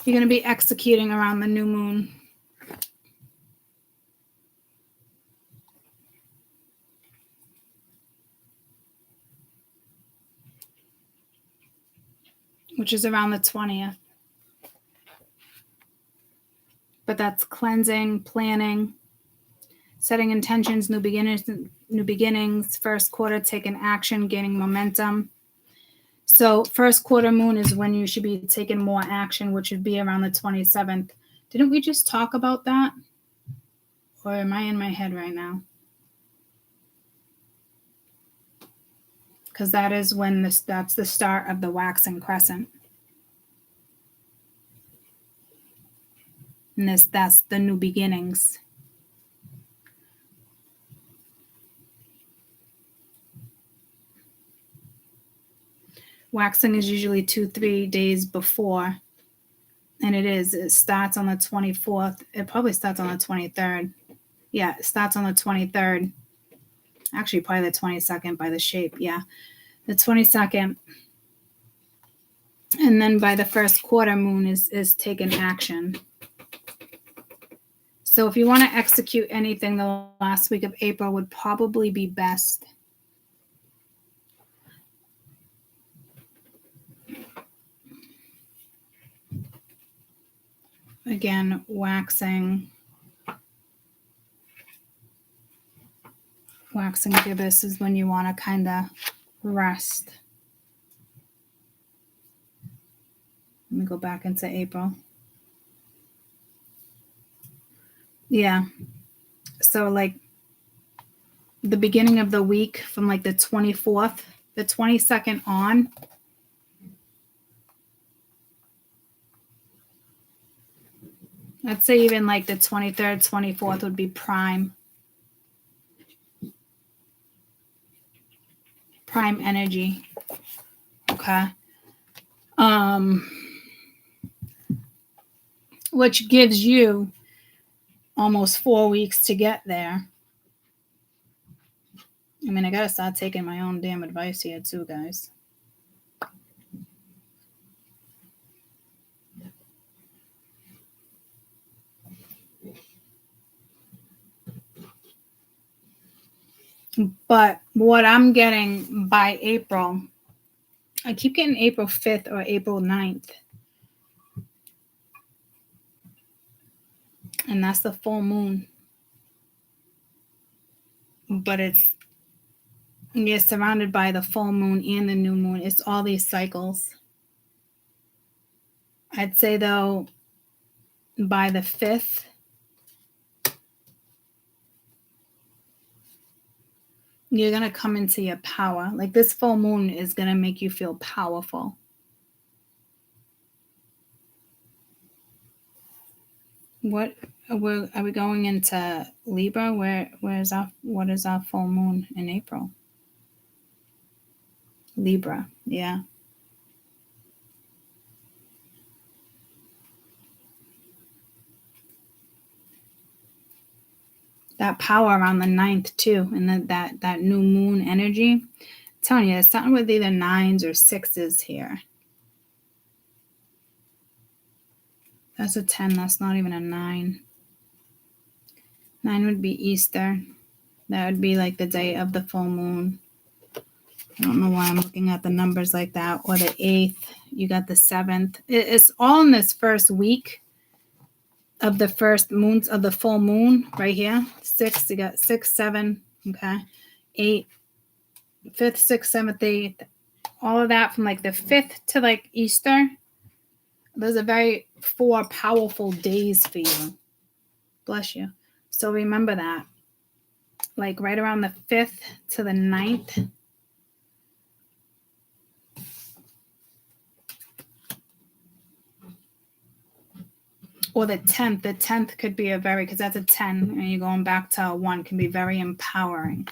You're going to be executing around the new moon. Which is around the 20th. But that's cleansing, planning, setting intentions, new beginnings, first quarter, taking action, gaining momentum. So first quarter moon is when you should be taking more action, which would be around the 27th. Didn't we just talk about that? Or am I in my head right now? Because that is when that's the start of the waxing crescent. And that's the new beginnings. Waxing is usually 2-3 days before. And it starts on the 24th. It probably starts on the 23rd. Yeah, it starts on the 23rd. Actually, probably the 22nd by the shape. Yeah, the 22nd. And then by the first quarter moon is taking action. So if you want to execute anything, the last week of April would probably be best. Again, waxing gibbous is when you want to kind of rest. Let me go back into April. Yeah. So like the beginning of the week from like the 24th, the 22nd on. I'd say even like the 23rd, 24th would be prime. Prime energy. Okay. Which gives you almost 4 weeks to get there. I mean, I got to start taking my own damn advice here too, guys. But what I'm getting by April, I keep getting April 5th or April 9th. And that's the full moon. But you're surrounded by the full moon and the new moon. It's all these cycles. I'd say, though, by the 5th, you're going to come into your power. Like this full moon is going to make you feel powerful. What are we going into Libra? What is our full moon in April? Libra, yeah. That power around the 9th too, and that new moon energy, telling you, it's something with either 9s or 6s here. That's a 10. That's not even a 9. 9 would be Easter. That would be like the day of the full moon. I don't know why I'm looking at the numbers like that. Or the 8th. You got the 7th. It's all in this first week of the first moons of the full moon right here. 6. You got 6, 7. Okay. 8. 5th, 6th, 7th, 8th. All of that from like the 5th to like Easter. Those are 4 powerful days for you. Bless you. So remember that. Like right around the 5th to the 9th. Or the 10th. The 10th could be because that's a 10. And you're going back to a 1. Can be very empowering.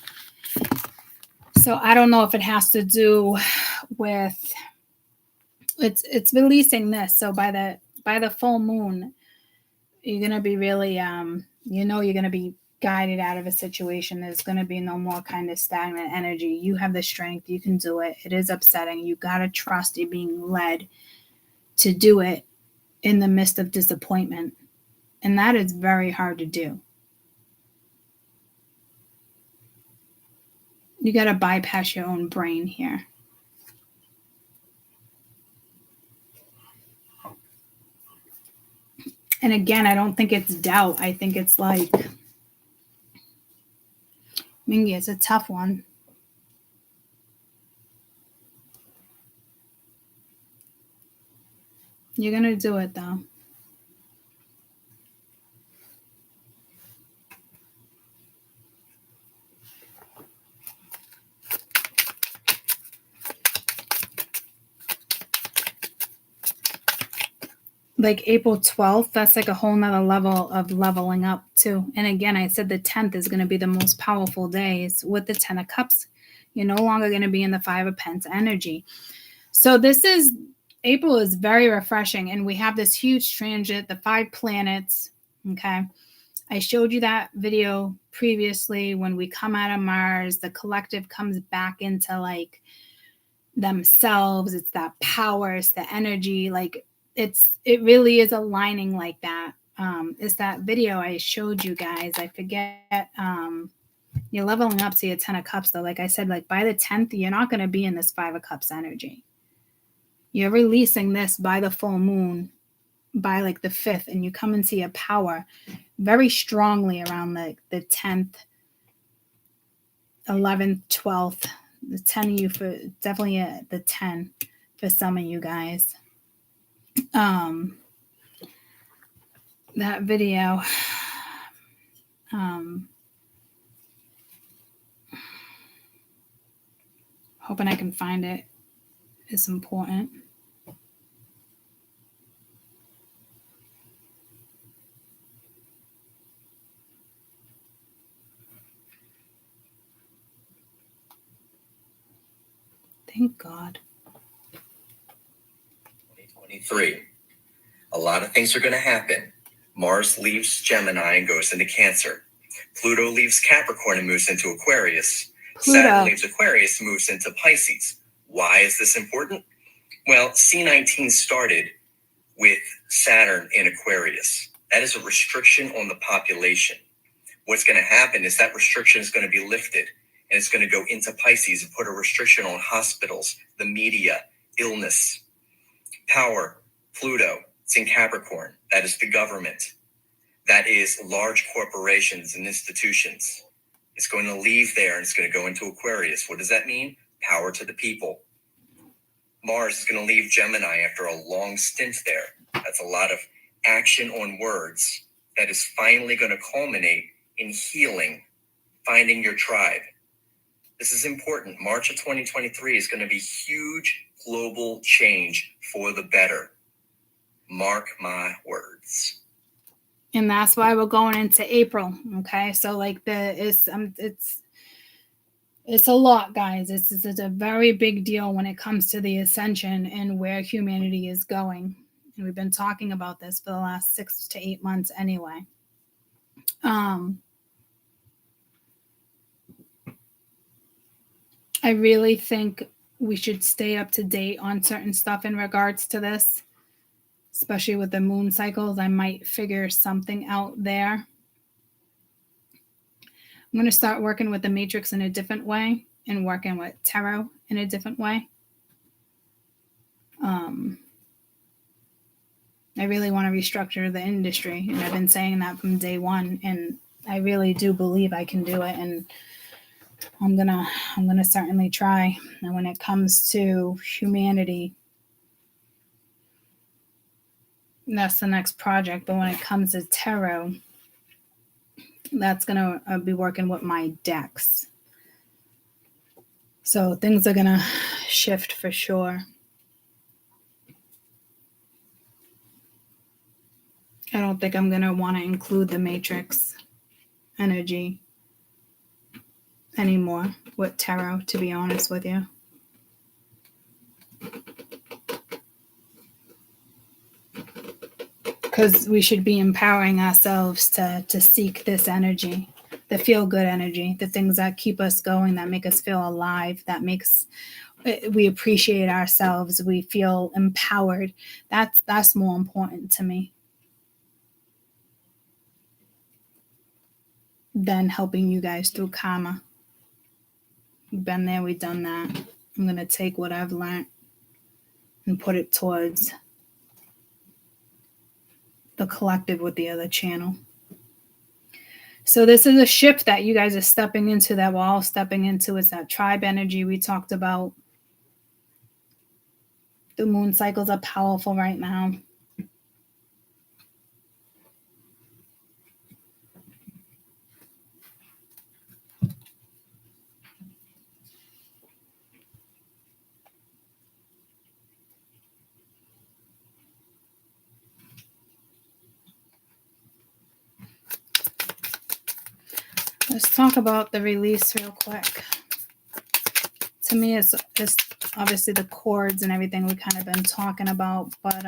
So I don't know if it has to do with, it's releasing this. So by the full moon, you're going to be really, you're going to be guided out of a situation. There's going to be no more kind of stagnant energy. You have the strength. You can do it. It is upsetting. You got to trust you're being led to do it in the midst of disappointment. And that is very hard to do. You got to bypass your own brain here. And again, I don't think it's doubt. I think it's like, Mingy, it's a tough one. You're going to do it, though. Like April 12th, that's like a whole nother level of leveling up too. And again, I said the 10th is going to be the most powerful days with the 10 of Cups. You're no longer going to be in the 5 of Pence energy. So April is very refreshing. And we have this huge transit, the 5 planets. Okay. I showed you that video previously. When we come out of Mars, the collective comes back into like themselves. It's that power, it's the energy. Like, it really is aligning like that. It's that video I showed you guys. I forget. You're leveling up to your 10 of Cups, though. Like I said, like by the 10th, you're not going to be in this 5 of Cups energy. You're releasing this by the full moon, by like the 5th, and you come into your power very strongly around the 10th, 11th, 12th. The 10 of you for definitely the 10 for some of you guys. That video, hoping I can find it, is important. Thank God. 2023. A lot of things are going to happen. Mars leaves Gemini and goes into Cancer. Pluto leaves Capricorn and moves into Aquarius. Saturn leaves Aquarius and moves into Pisces. Why is this important? Well, C19 started with Saturn in Aquarius. That is a restriction on the population. What's going to happen is that restriction is going to be lifted, and it's going to go into Pisces and put a restriction on hospitals, the media, illness, power. Pluto, it's in Capricorn. That is the government. That is large corporations and institutions. It's going to leave there and it's going to go into Aquarius. What does that mean? Power to the people. Mars is going to leave Gemini after a long stint there. That's a lot of action on words. That is finally going to culminate in healing, finding your tribe. This is important. March of 2023 is going to be huge global change for the better. Mark my words. And that's why we're going into April. Okay. So like it's a lot, guys. It's a very big deal when it comes to the ascension and where humanity is going. And we've been talking about this for the last 6 to 8 months anyway. I really think we should stay up to date on certain stuff in regards to this, especially with the moon cycles. I might figure something out there. I'm going to start working with the matrix in a different way and working with tarot in a different way. I really want to restructure the industry, and I've been saying that from day one, and I really do believe I can do it, and I'm gonna certainly try. And when it comes to humanity, that's the next project. But when it comes to tarot, that's gonna be working with my decks. So things are gonna shift for sure. I don't think I'm gonna want to include the matrix energy anymore with tarot, to be honest with you. Because we should be empowering ourselves to seek this energy, the feel-good energy, the things that keep us going, that make us feel alive, that makes we appreciate ourselves, we feel empowered. That's more important to me than helping you guys through karma. We've been there, we've done that. I'm going to take what I've learned and put it towards the collective with the other channel. So this is a shift that you guys are stepping into, that we're all stepping into. It's that tribe energy we talked about. The moon cycles are powerful right now. Let's talk about the release real quick. To me, it's obviously the chords and everything we kind of been talking about, but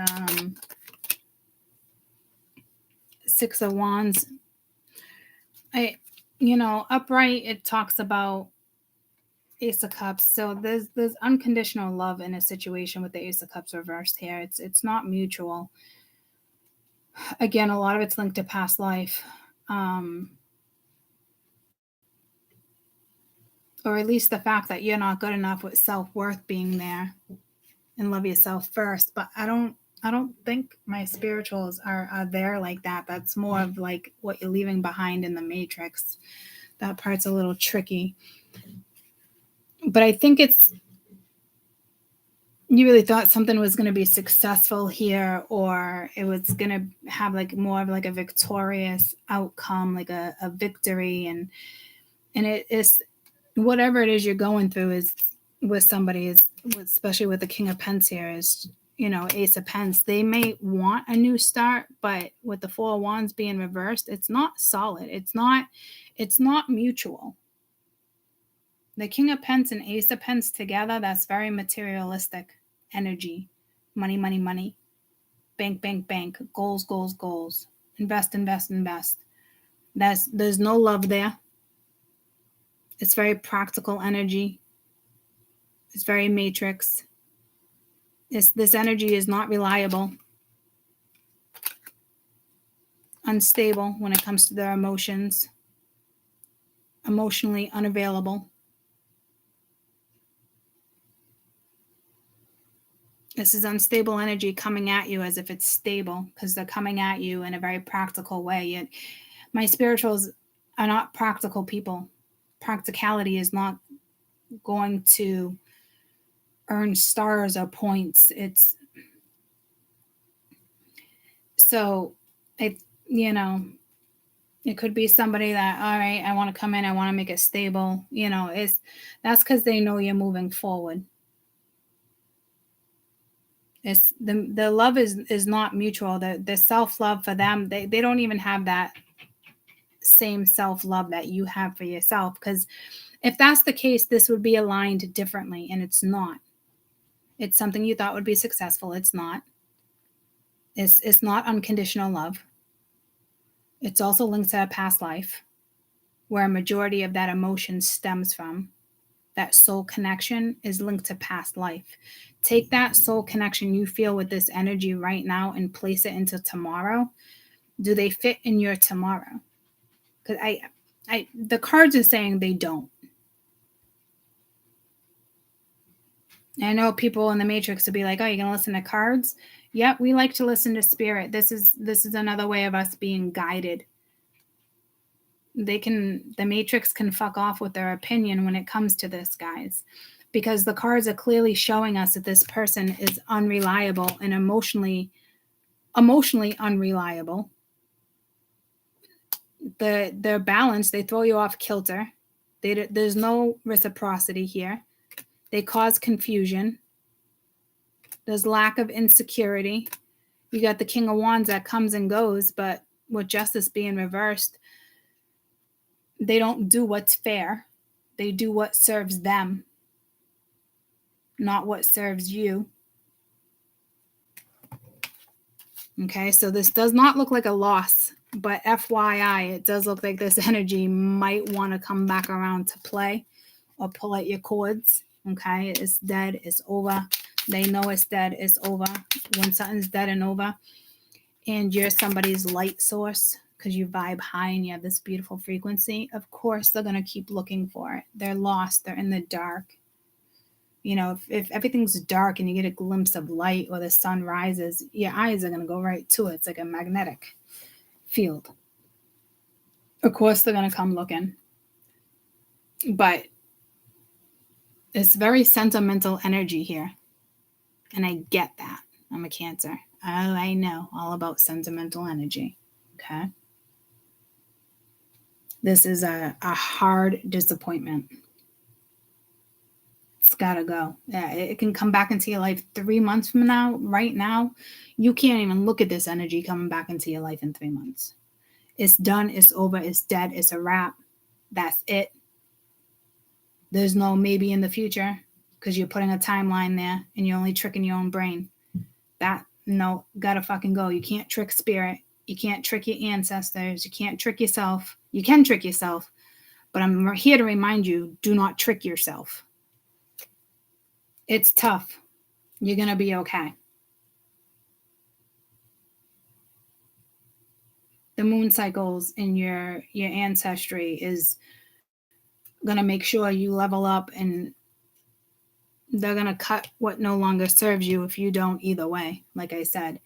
Six of Wands, upright, it talks about Ace of Cups. So there's unconditional love in a situation with the Ace of Cups reversed here. It's not mutual. Again, a lot of it's linked to past life. Or at least the fact that you're not good enough with self-worth being there, and love yourself first. But I don't think my spirituals are there like that. That's more of like what you're leaving behind in the matrix. That part's a little tricky. But I think you really thought something was going to be successful here, or it was going to have like more of like a victorious outcome, like a victory. And it is, whatever it is you're going through is with somebody, especially with the King of Pence here, is, Ace of Pence. They may want a new start, but with the Four of Wands being reversed, it's not solid. It's not mutual. The King of Pence and Ace of Pence together, that's very materialistic energy. Money, money, money. Bank, bank, bank. Goals, goals, goals. Invest, invest, invest. There's no love there. It's very practical energy. It's very matrix. This energy is not reliable. Unstable when it comes to their emotions. Emotionally unavailable. This is unstable energy coming at you as if it's stable, because they're coming at you in a very practical way. My spirituals are not practical people. Practicality is not going to earn stars or points. It could be somebody that, all right, I want to come in, I want to make it stable. That's because they know you're moving forward. It's the love is not mutual. The self-love for them, they don't even have that same self-love that you have for yourself. Because if that's the case, this would be aligned differently, and it's not. It's something you thought would be successful. It's not. It's not unconditional love. It's also linked to a past life where a majority of that emotion stems from. that soul connection is linked to past life. Take that soul connection you feel with this energy right now and place it into tomorrow. Do they fit in your tomorrow? Because the cards are saying they don't. I know people in the Matrix would be like, "Oh, you're gonna listen to cards?" Yep, we like to listen to spirit. This is another way of us being guided. The Matrix can fuck off with their opinion when it comes to this, guys, because the cards are clearly showing us that this person is unreliable and emotionally unreliable. They're balanced. They throw you off kilter. There's no reciprocity here. They cause confusion. There's lack of insecurity. You got the King of Wands that comes and goes, but with justice being reversed, they don't do what's fair. They do what serves them, not what serves you. Okay, so this does not look like a loss, but FYI, it does look like this energy might want to come back around to play or pull at your cords. Okay, it's dead, it's over. They know it's dead, it's over. When something's dead and over, and you're somebody's light source, because you vibe high and you have this beautiful frequency, of course they're going to keep looking for it. They're lost. They're in the dark. You know, if everything's dark and you get a glimpse of light or the sun rises, your eyes are going to go right to it. It's like a magnetic field. Of course they're going to come looking. But it's very sentimental energy here. And I get that. I'm a Cancer. Oh, I know all about sentimental energy. Okay. This is a hard disappointment. It's got to go. Yeah, it can come back into your life 3 months from now. Right now, you can't even look at this energy coming back into your life in 3 months. It's done. It's over. It's dead. It's a wrap. That's it. There's no maybe in the future because you're putting a timeline there and you're only tricking your own brain. No, gotta fucking go. You can't trick spirit. You can't trick your ancestors. You can't trick yourself. You can trick yourself, but I'm here to remind you, do not trick yourself. It's tough. You're going to be okay. The moon cycles in your ancestry is going to make sure you level up, and they're going to cut what no longer serves you if you don't either way. Like I said,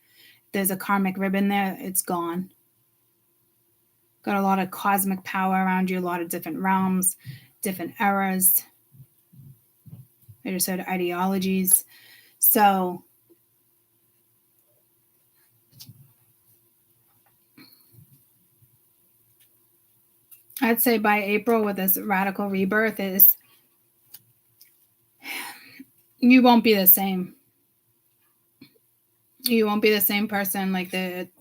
there's a karmic ribbon there. It's gone. Got a lot of cosmic power around you, a lot of different realms, different eras. I just said ideologies. So I'd say by April with this radical rebirth is you won't be the same. You won't be the same person. Like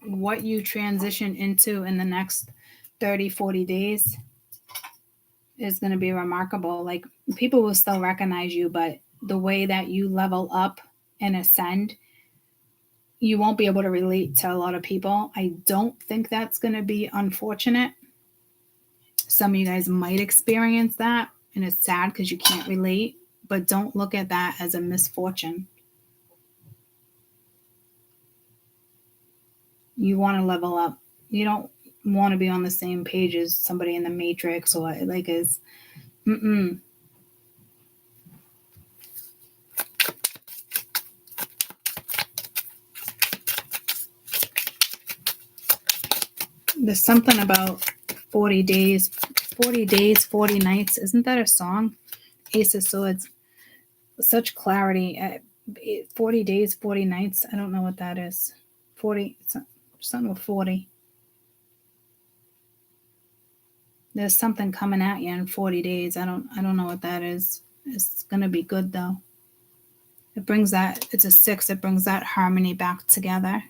what you transition into in the next 30, 40 days is going to be remarkable. Like people will still recognize you, but the way that you level up and ascend, you won't be able to relate to a lot of people. I don't think that's going to be unfortunate. Some of you guys might experience that, and it's sad because you can't relate, but don't look at that as a misfortune. You want to level up. You don't want to be on the same page as somebody in the Matrix or like is There's something about 40 days, 40 nights. Isn't that a song? Ace of Swords. Such clarity. 40 days, 40 nights. I don't know what that is. 40, something with 40. There's something coming at you in 40 days. I don't know what that is. It's going to be good though. It brings that, it's a 6. It brings that harmony back together.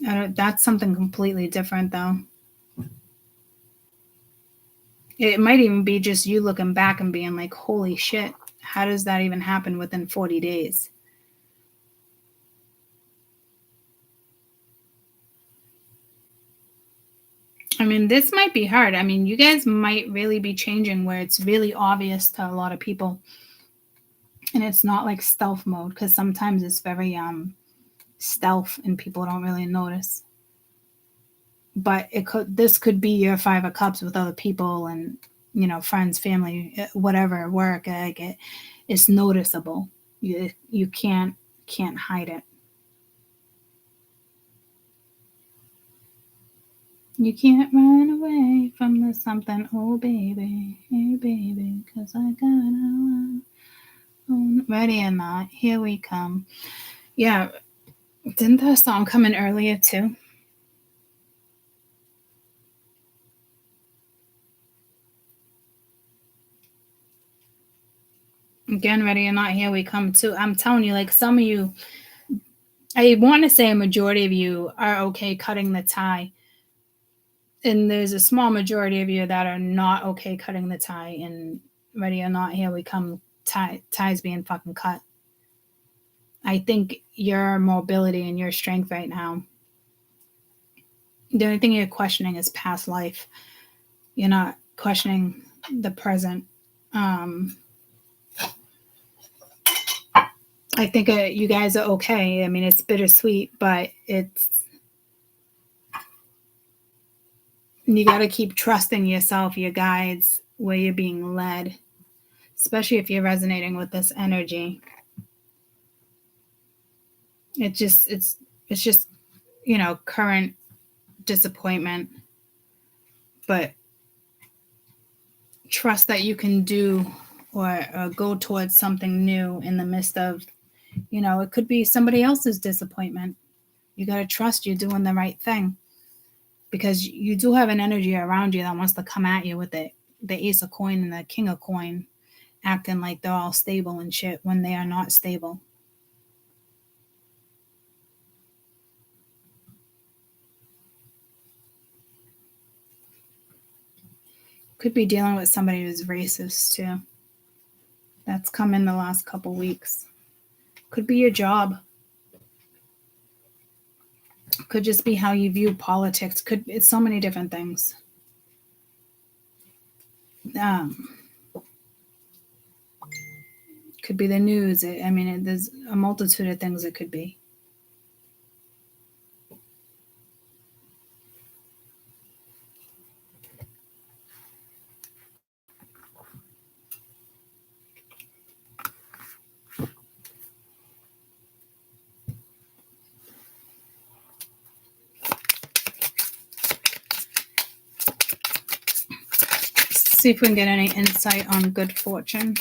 That's something completely different though. It might even be just you looking back and being like, holy shit, how does that even happen within 40 days? I mean, this might be hard. I mean, you guys might really be changing where it's really obvious to a lot of people. And it's not like stealth mode, because sometimes it's very stealth and people don't really notice. But this could be your 5 of Cups with other people and, you know, friends, family, whatever, work. Like it's noticeable. You can't hide it. You can't run away from the something, oh baby, hey baby, 'cause I got ready or not, here we come. Yeah, didn't that song come in earlier too? Again, ready or not, here we come too. I'm telling you, like some of you, I want to say a majority of you are okay cutting the tie. And there's a small majority of you that are not okay cutting the tie. And ready or not, here we come, ties being fucking cut. I think your mobility and your strength right now, the only thing you're questioning is past life. You're not questioning the present. I think you guys are okay. I mean, it's bittersweet, but you got to keep trusting yourself, your guides, where you're being led, especially if you're resonating with this energy. It's just, you know, current disappointment, but trust that you can do or go towards something new in the midst of, you know, it could be somebody else's disappointment. You got to trust you're doing the right thing, because you do have an energy around you that wants to come at you with the Ace of Coin and the King of Coin, acting like they're all stable and shit when they are not stable. Could be dealing with somebody who's racist too. That's come in the last couple weeks. Could be your job. Could just be how you view politics. It's so many different things. Could be the news. I mean, there's a multitude of things it could be. See if we can get any insight on good fortune.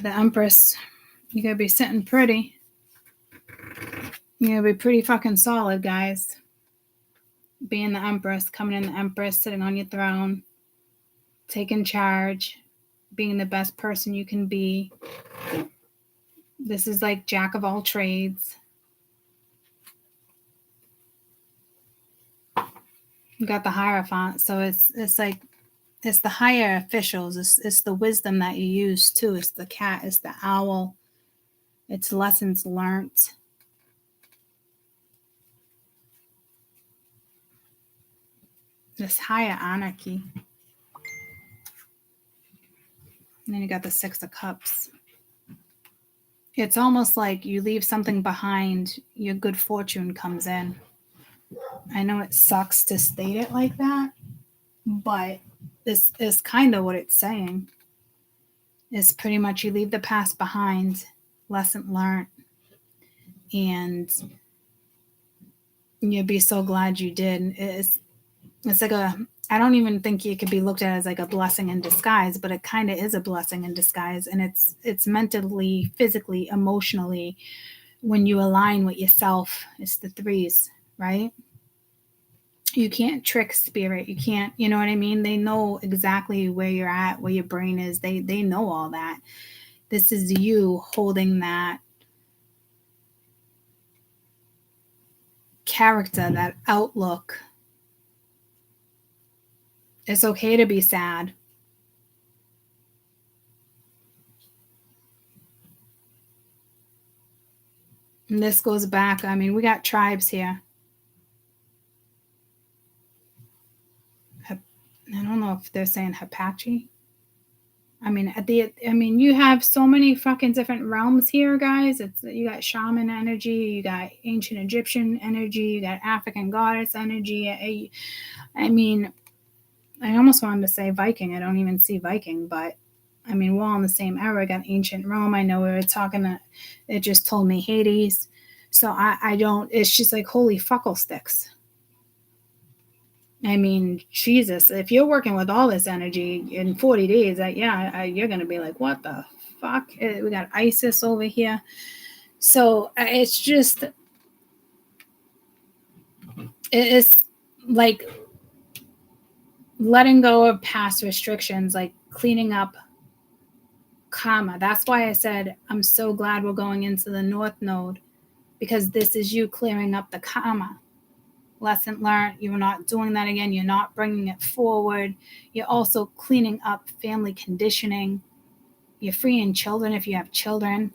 The Empress, you gotta be sitting pretty. You gotta be pretty fucking solid, guys. Being the Empress, coming in the Empress, sitting on your throne, taking charge, being the best person you can be. This is like Jack of all trades. You got the Hierophant, so it's like it's the higher officials. It's the wisdom that you use too. It's the cat. It's the owl. It's lessons learned. This higher anarchy. And then you got the Six of Cups. It's almost like you leave something behind, your good fortune comes in. I know it sucks to state it like that, but this is kind of what it's saying. It's pretty much you leave the past behind, lesson learned, and you'll be so glad you did. It's like I don't even think it could be looked at as like a blessing in disguise, but it kind of is a blessing in disguise. And it's mentally, physically, emotionally, when you align with yourself. It's the threes, right? You can't trick spirit. You can't, you know what I mean? They know exactly where you're at, where your brain is. They know all that. This is you holding that character, that outlook. It's okay to be sad. And this goes back, I mean, we got tribes here. I don't know if they're saying Apache. I mean, you have so many fucking different realms here, guys. You got shaman energy, you got ancient Egyptian energy, you got African goddess energy. I mean, I almost wanted to say Viking. I don't even see Viking, but I mean, we're all in the same era. I got ancient Rome. I know we were talking. It just told me Hades, so I don't. It's just like holy fuckle sticks. I mean, Jesus, if you're working with all this energy in 40 days, you're going to be like, what the fuck? We got Isis over here. So it's just, it's like letting go of past restrictions, like cleaning up karma. That's why I said, I'm so glad we're going into the North Node, because this is you clearing up the karma. Lesson learned. You're not doing that again. You're not bringing it forward. You're also cleaning up family conditioning. You're freeing children if you have children.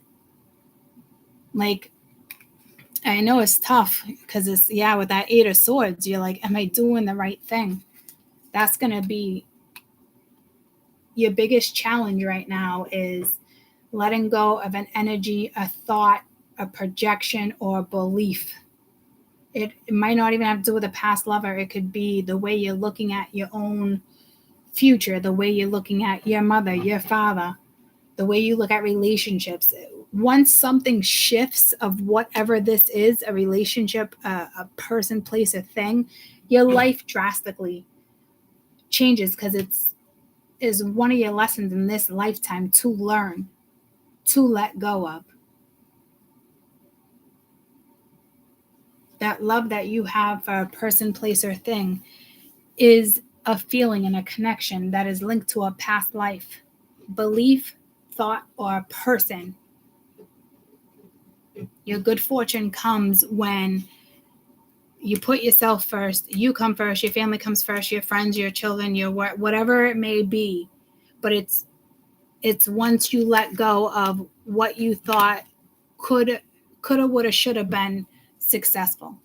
Like, I know it's tough because it's, with that 8 of Swords, you're like, am I doing the right thing? That's going to be your biggest challenge right now, is letting go of an energy, a thought, a projection, or a belief. It might not even have to do with a past lover. It could be the way you're looking at your own future, the way you're looking at your mother, your father, the way you look at relationships. Once something shifts of whatever this is, a relationship, a person, place, a thing, your life drastically changes, because is one of your lessons in this lifetime to learn, to let go of. That love that you have for a person, place, or thing is a feeling and a connection that is linked to a past life, belief, thought, or a person. Your good fortune comes when you put yourself first, you come first, your family comes first, your friends, your children, your work, whatever it may be. But it's once you let go of what you thought coulda, woulda, shoulda been successful.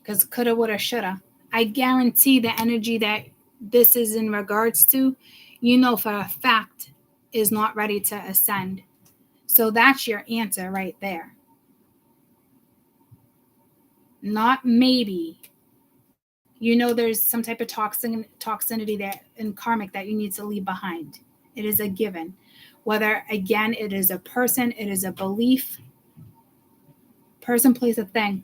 Because coulda, woulda, shoulda. I guarantee the energy that this is in regards to, for a fact, is not ready to ascend. So that's your answer right there. Not maybe. There's some type of toxicity that in karmic that you need to leave behind. It is a given. Whether, again, it is a person, it is a belief, person, place, a thing.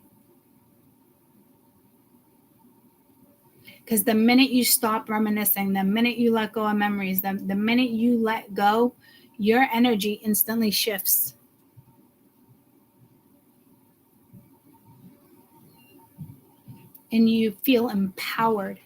Because the minute you stop reminiscing, the minute you let go of memories, the minute you let go, your energy instantly shifts. And you feel empowered.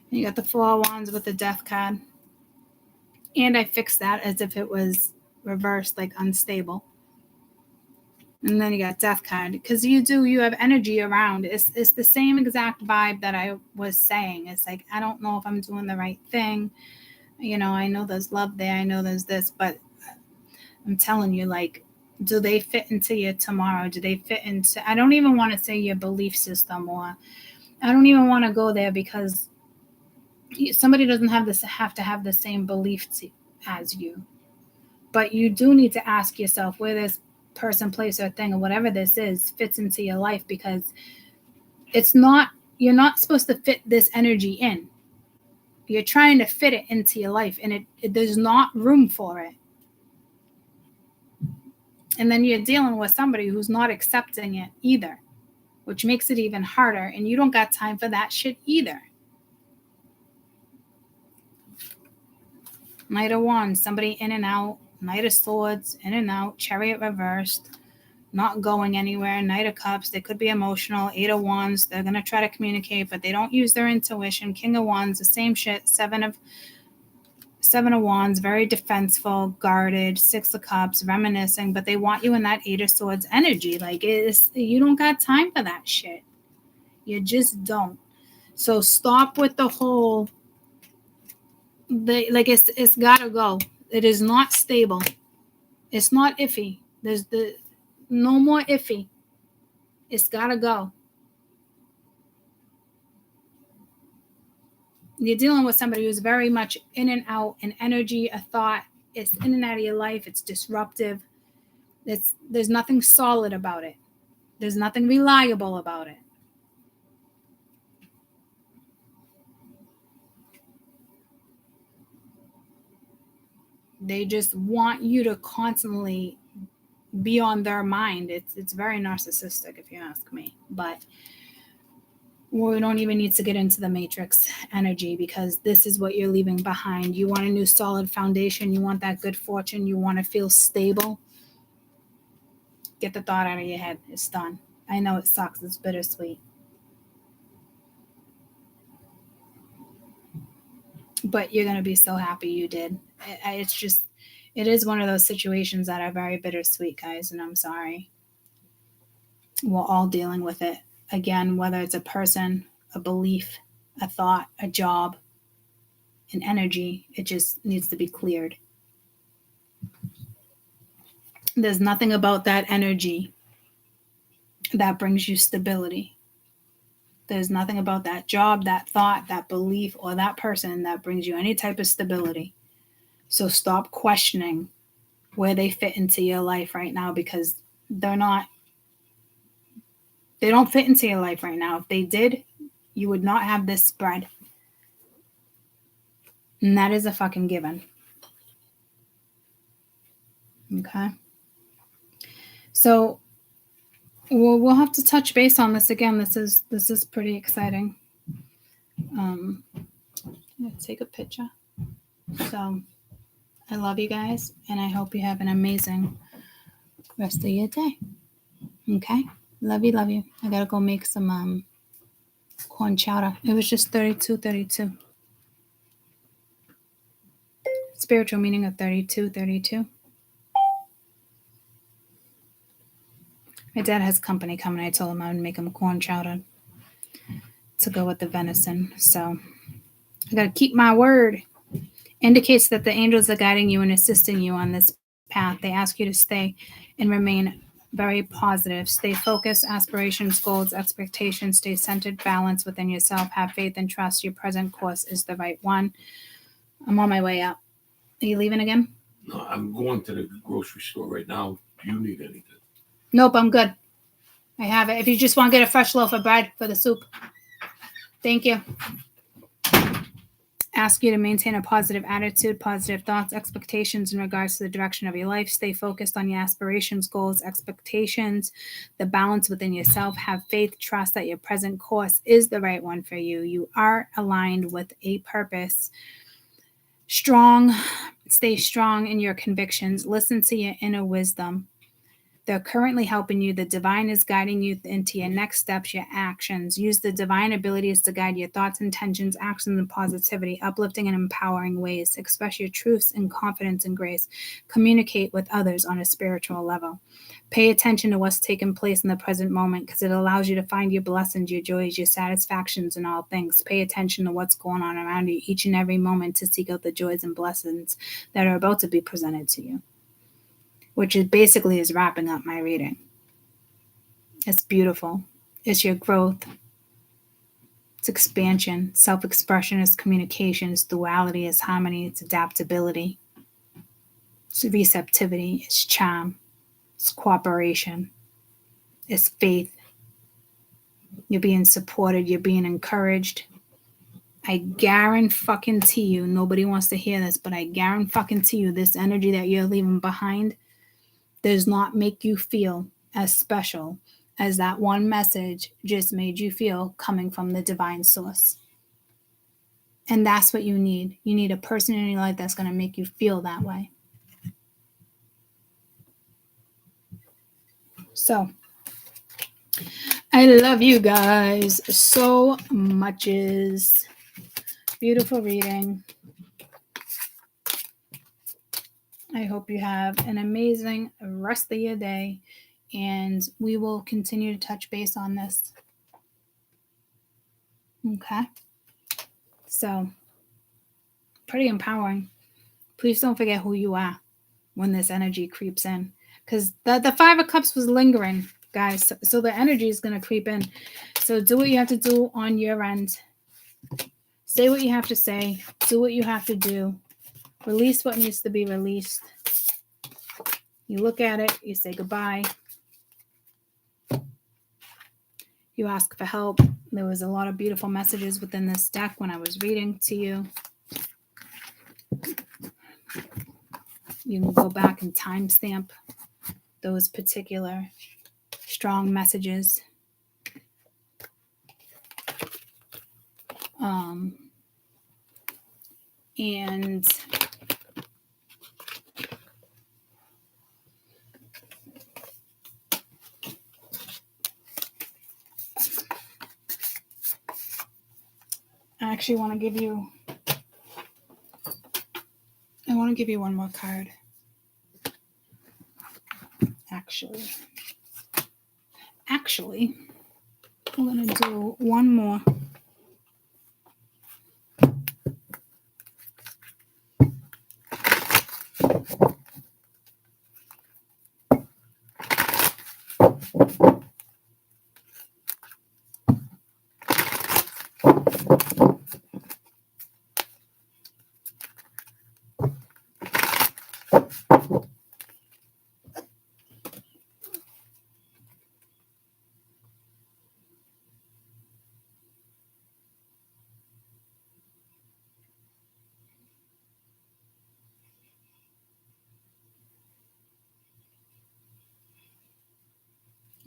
You got the 4 of Wands with the Death card. And I fixed that as if it was reversed, like unstable. And then you got Death card. Because you have energy around. It's the same exact vibe that I was saying. It's like, I don't know if I'm doing the right thing. I know there's love there. I know there's this. But I'm telling you, like, do they fit into your tomorrow? Do they fit into... I don't even want to say your belief system, or I don't even want to go there, because somebody doesn't have to have the same belief as you. But you do need to ask yourself where this person, place, or thing, or whatever this is, fits into your life, because you're not supposed to fit this energy in. You're trying to fit it into your life, and there's not room for it. And then you're dealing with somebody who's not accepting it either, which makes it even harder. And you don't got time for that shit either. Knight of Wands, somebody in and out. Knight of Swords, in and out. Chariot reversed, not going anywhere. Knight of Cups, they could be emotional. 8 of Wands, they're going to try to communicate, but they don't use their intuition. King of Wands, the same shit. 7 Seven of Wands, very defenseful, guarded, Six of Cups, reminiscing, but they want you in that Eight of Swords energy. Like, you don't got time for that shit. You just don't. So stop with the whole, it's gotta go. It is not stable. It's not iffy. There's no more iffy. It's gotta go. You're dealing with somebody who's very much in and out, an energy, a thought. It's in and out of your life. It's disruptive. There's nothing solid about it. There's nothing reliable about it. They just want you to constantly be on their mind. It's very narcissistic, if you ask me. But we don't even need to get into the matrix energy, because this is what you're leaving behind. You want a new solid foundation. You want that good fortune. You want to feel stable. Get the thought out of your head. It's done. I know it sucks. It's bittersweet. But you're going to be so happy you did. It is one of those situations that are very bittersweet, guys, and I'm sorry. We're all dealing with it. Again, whether it's a person, a belief, a thought, a job, an energy, it just needs to be cleared. There's nothing about that energy that brings you stability. There's nothing about that job, that thought, that belief, or that person that brings you any type of stability. So stop questioning where they fit into your life right now, because they don't fit into your life right now. If they did, you would not have this spread. And that is a fucking given. Okay. So we'll have to touch base on this again. This is pretty exciting. I'm gonna take a picture. So I love you guys, and I hope you have an amazing rest of your day. Okay? Love you. I gotta go make some corn chowder. It was just 32. Spiritual meaning of 32. My dad has company coming. I told him I would make him corn chowder to go with the venison. So I gotta keep my word. Indicates that the angels are guiding you and assisting you on this path. They ask you to stay and remain very positive. Stay focused, aspirations, goals, expectations. Stay centered, balanced within yourself. Have faith and trust. Your present course is the right one. I'm on my way out. Are you leaving again? No, I'm going to the grocery store right now. Do you need anything? Nope, I'm good. I have it. If you just want to get a fresh loaf of bread for the soup. Thank you. Ask you to maintain a positive attitude, positive thoughts, expectations in regards to the direction of your life. Stay focused on your aspirations, goals, expectations, the balance within yourself. Have faith, trust that your present course is the right one for you. You are aligned with a purpose. Stay strong in your convictions. Listen to your inner wisdom. They're currently helping you. The divine is guiding you into your next steps, your actions. Use the divine abilities to guide your thoughts, intentions, actions, and positivity, uplifting and empowering ways. Express your truths and confidence and grace. Communicate with others on a spiritual level. Pay attention to what's taking place in the present moment, because it allows you to find your blessings, your joys, your satisfactions in all things. Pay attention to what's going on around you each and every moment to seek out the joys and blessings that are about to be presented to you. Which is basically wrapping up my reading. It's beautiful. It's your growth. It's expansion. Self-expression is communication. It's duality. It's harmony. It's adaptability. It's receptivity. It's charm. It's cooperation. It's faith. You're being supported. You're being encouraged. I guarantee you, nobody wants to hear this, but I guarantee you, this energy that you're leaving behind does not make you feel as special as that one message just made you feel coming from the divine source. And that's what you need. You need a person in your life that's going to make you feel that way. So, I love you guys so much. Beautiful reading. I hope you have an amazing rest of your day, and we will continue to touch base on this. Okay? So, pretty empowering. Please don't forget who you are when this energy creeps in, because the Five of Cups was lingering, guys. So the energy is going to creep in. So do what you have to do on your end. Say what you have to say. Do what you have to do. Release what needs to be released. You look at it. You say goodbye. You ask for help. There was a lot of beautiful messages within this deck when I was reading to you. You can go back and timestamp those particular strong messages. And I actually want to give you one more card. Actually, we're going to do one more.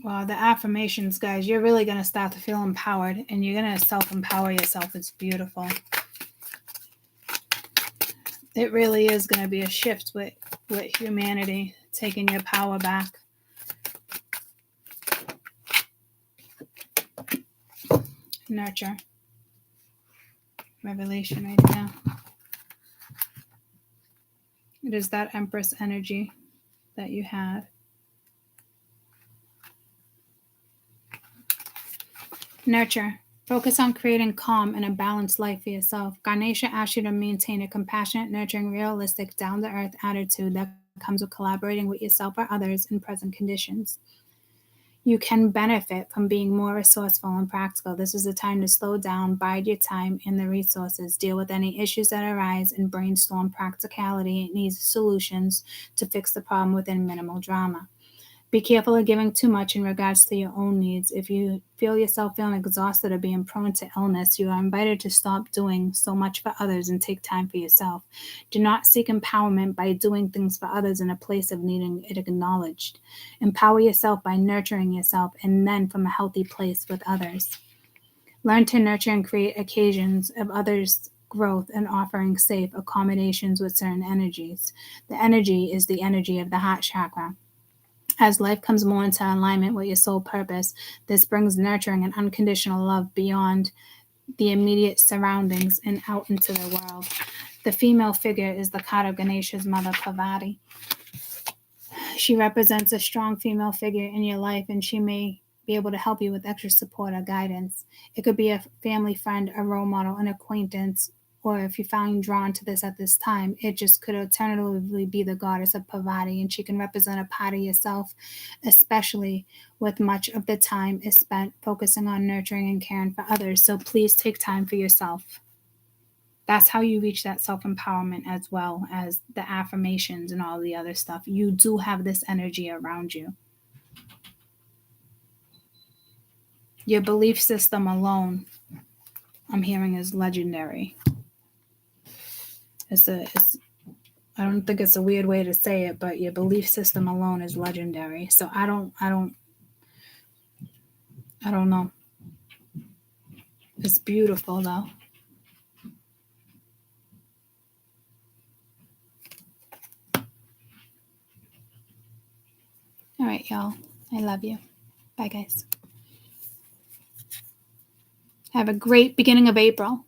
Wow, the affirmations, guys, you're really going to start to feel empowered, and you're going to self-empower yourself. It's beautiful. It really is going to be a shift with humanity, taking your power back. Nurture. Revelation right now. It is that Empress energy that you have. Nurture. Focus on creating calm and a balanced life for yourself. Ganesha asks you to maintain a compassionate, nurturing, realistic, down-to-earth attitude that comes with collaborating with yourself or others in present conditions. You can benefit from being more resourceful and practical. This is a time to slow down, bide your time and the resources, deal with any issues that arise, and brainstorm practicality and easy solutions to fix the problem within minimal drama. Be careful of giving too much in regards to your own needs. If you feel yourself feeling exhausted or being prone to illness, you are invited to stop doing so much for others and take time for yourself. Do not seek empowerment by doing things for others in a place of needing it acknowledged. Empower yourself by nurturing yourself, and then from a healthy place with others. Learn to nurture and create occasions of others' growth and offering safe accommodations with certain energies. The energy is the energy of the heart chakra. As life comes more into alignment with your soul purpose, this brings nurturing and unconditional love beyond the immediate surroundings and out into the world. The female figure is the card of Ganesha's mother, Parvati. She represents a strong female figure in your life, and she may be able to help you with extra support or guidance. It could be a family friend, a role model, an acquaintance, or if you found drawn to this at this time, it just could alternatively be the goddess of Parvati, and she can represent a part of yourself, especially with much of the time is spent focusing on nurturing and caring for others. So please take time for yourself. That's how you reach that self-empowerment, as well as the affirmations and all the other stuff. You do have this energy around you. Your belief system alone, I'm hearing, is legendary. I don't think it's a weird way to say it, but your belief system alone is legendary. So I don't know. It's beautiful though. All right, y'all. I love you. Bye, guys. Have a great beginning of April.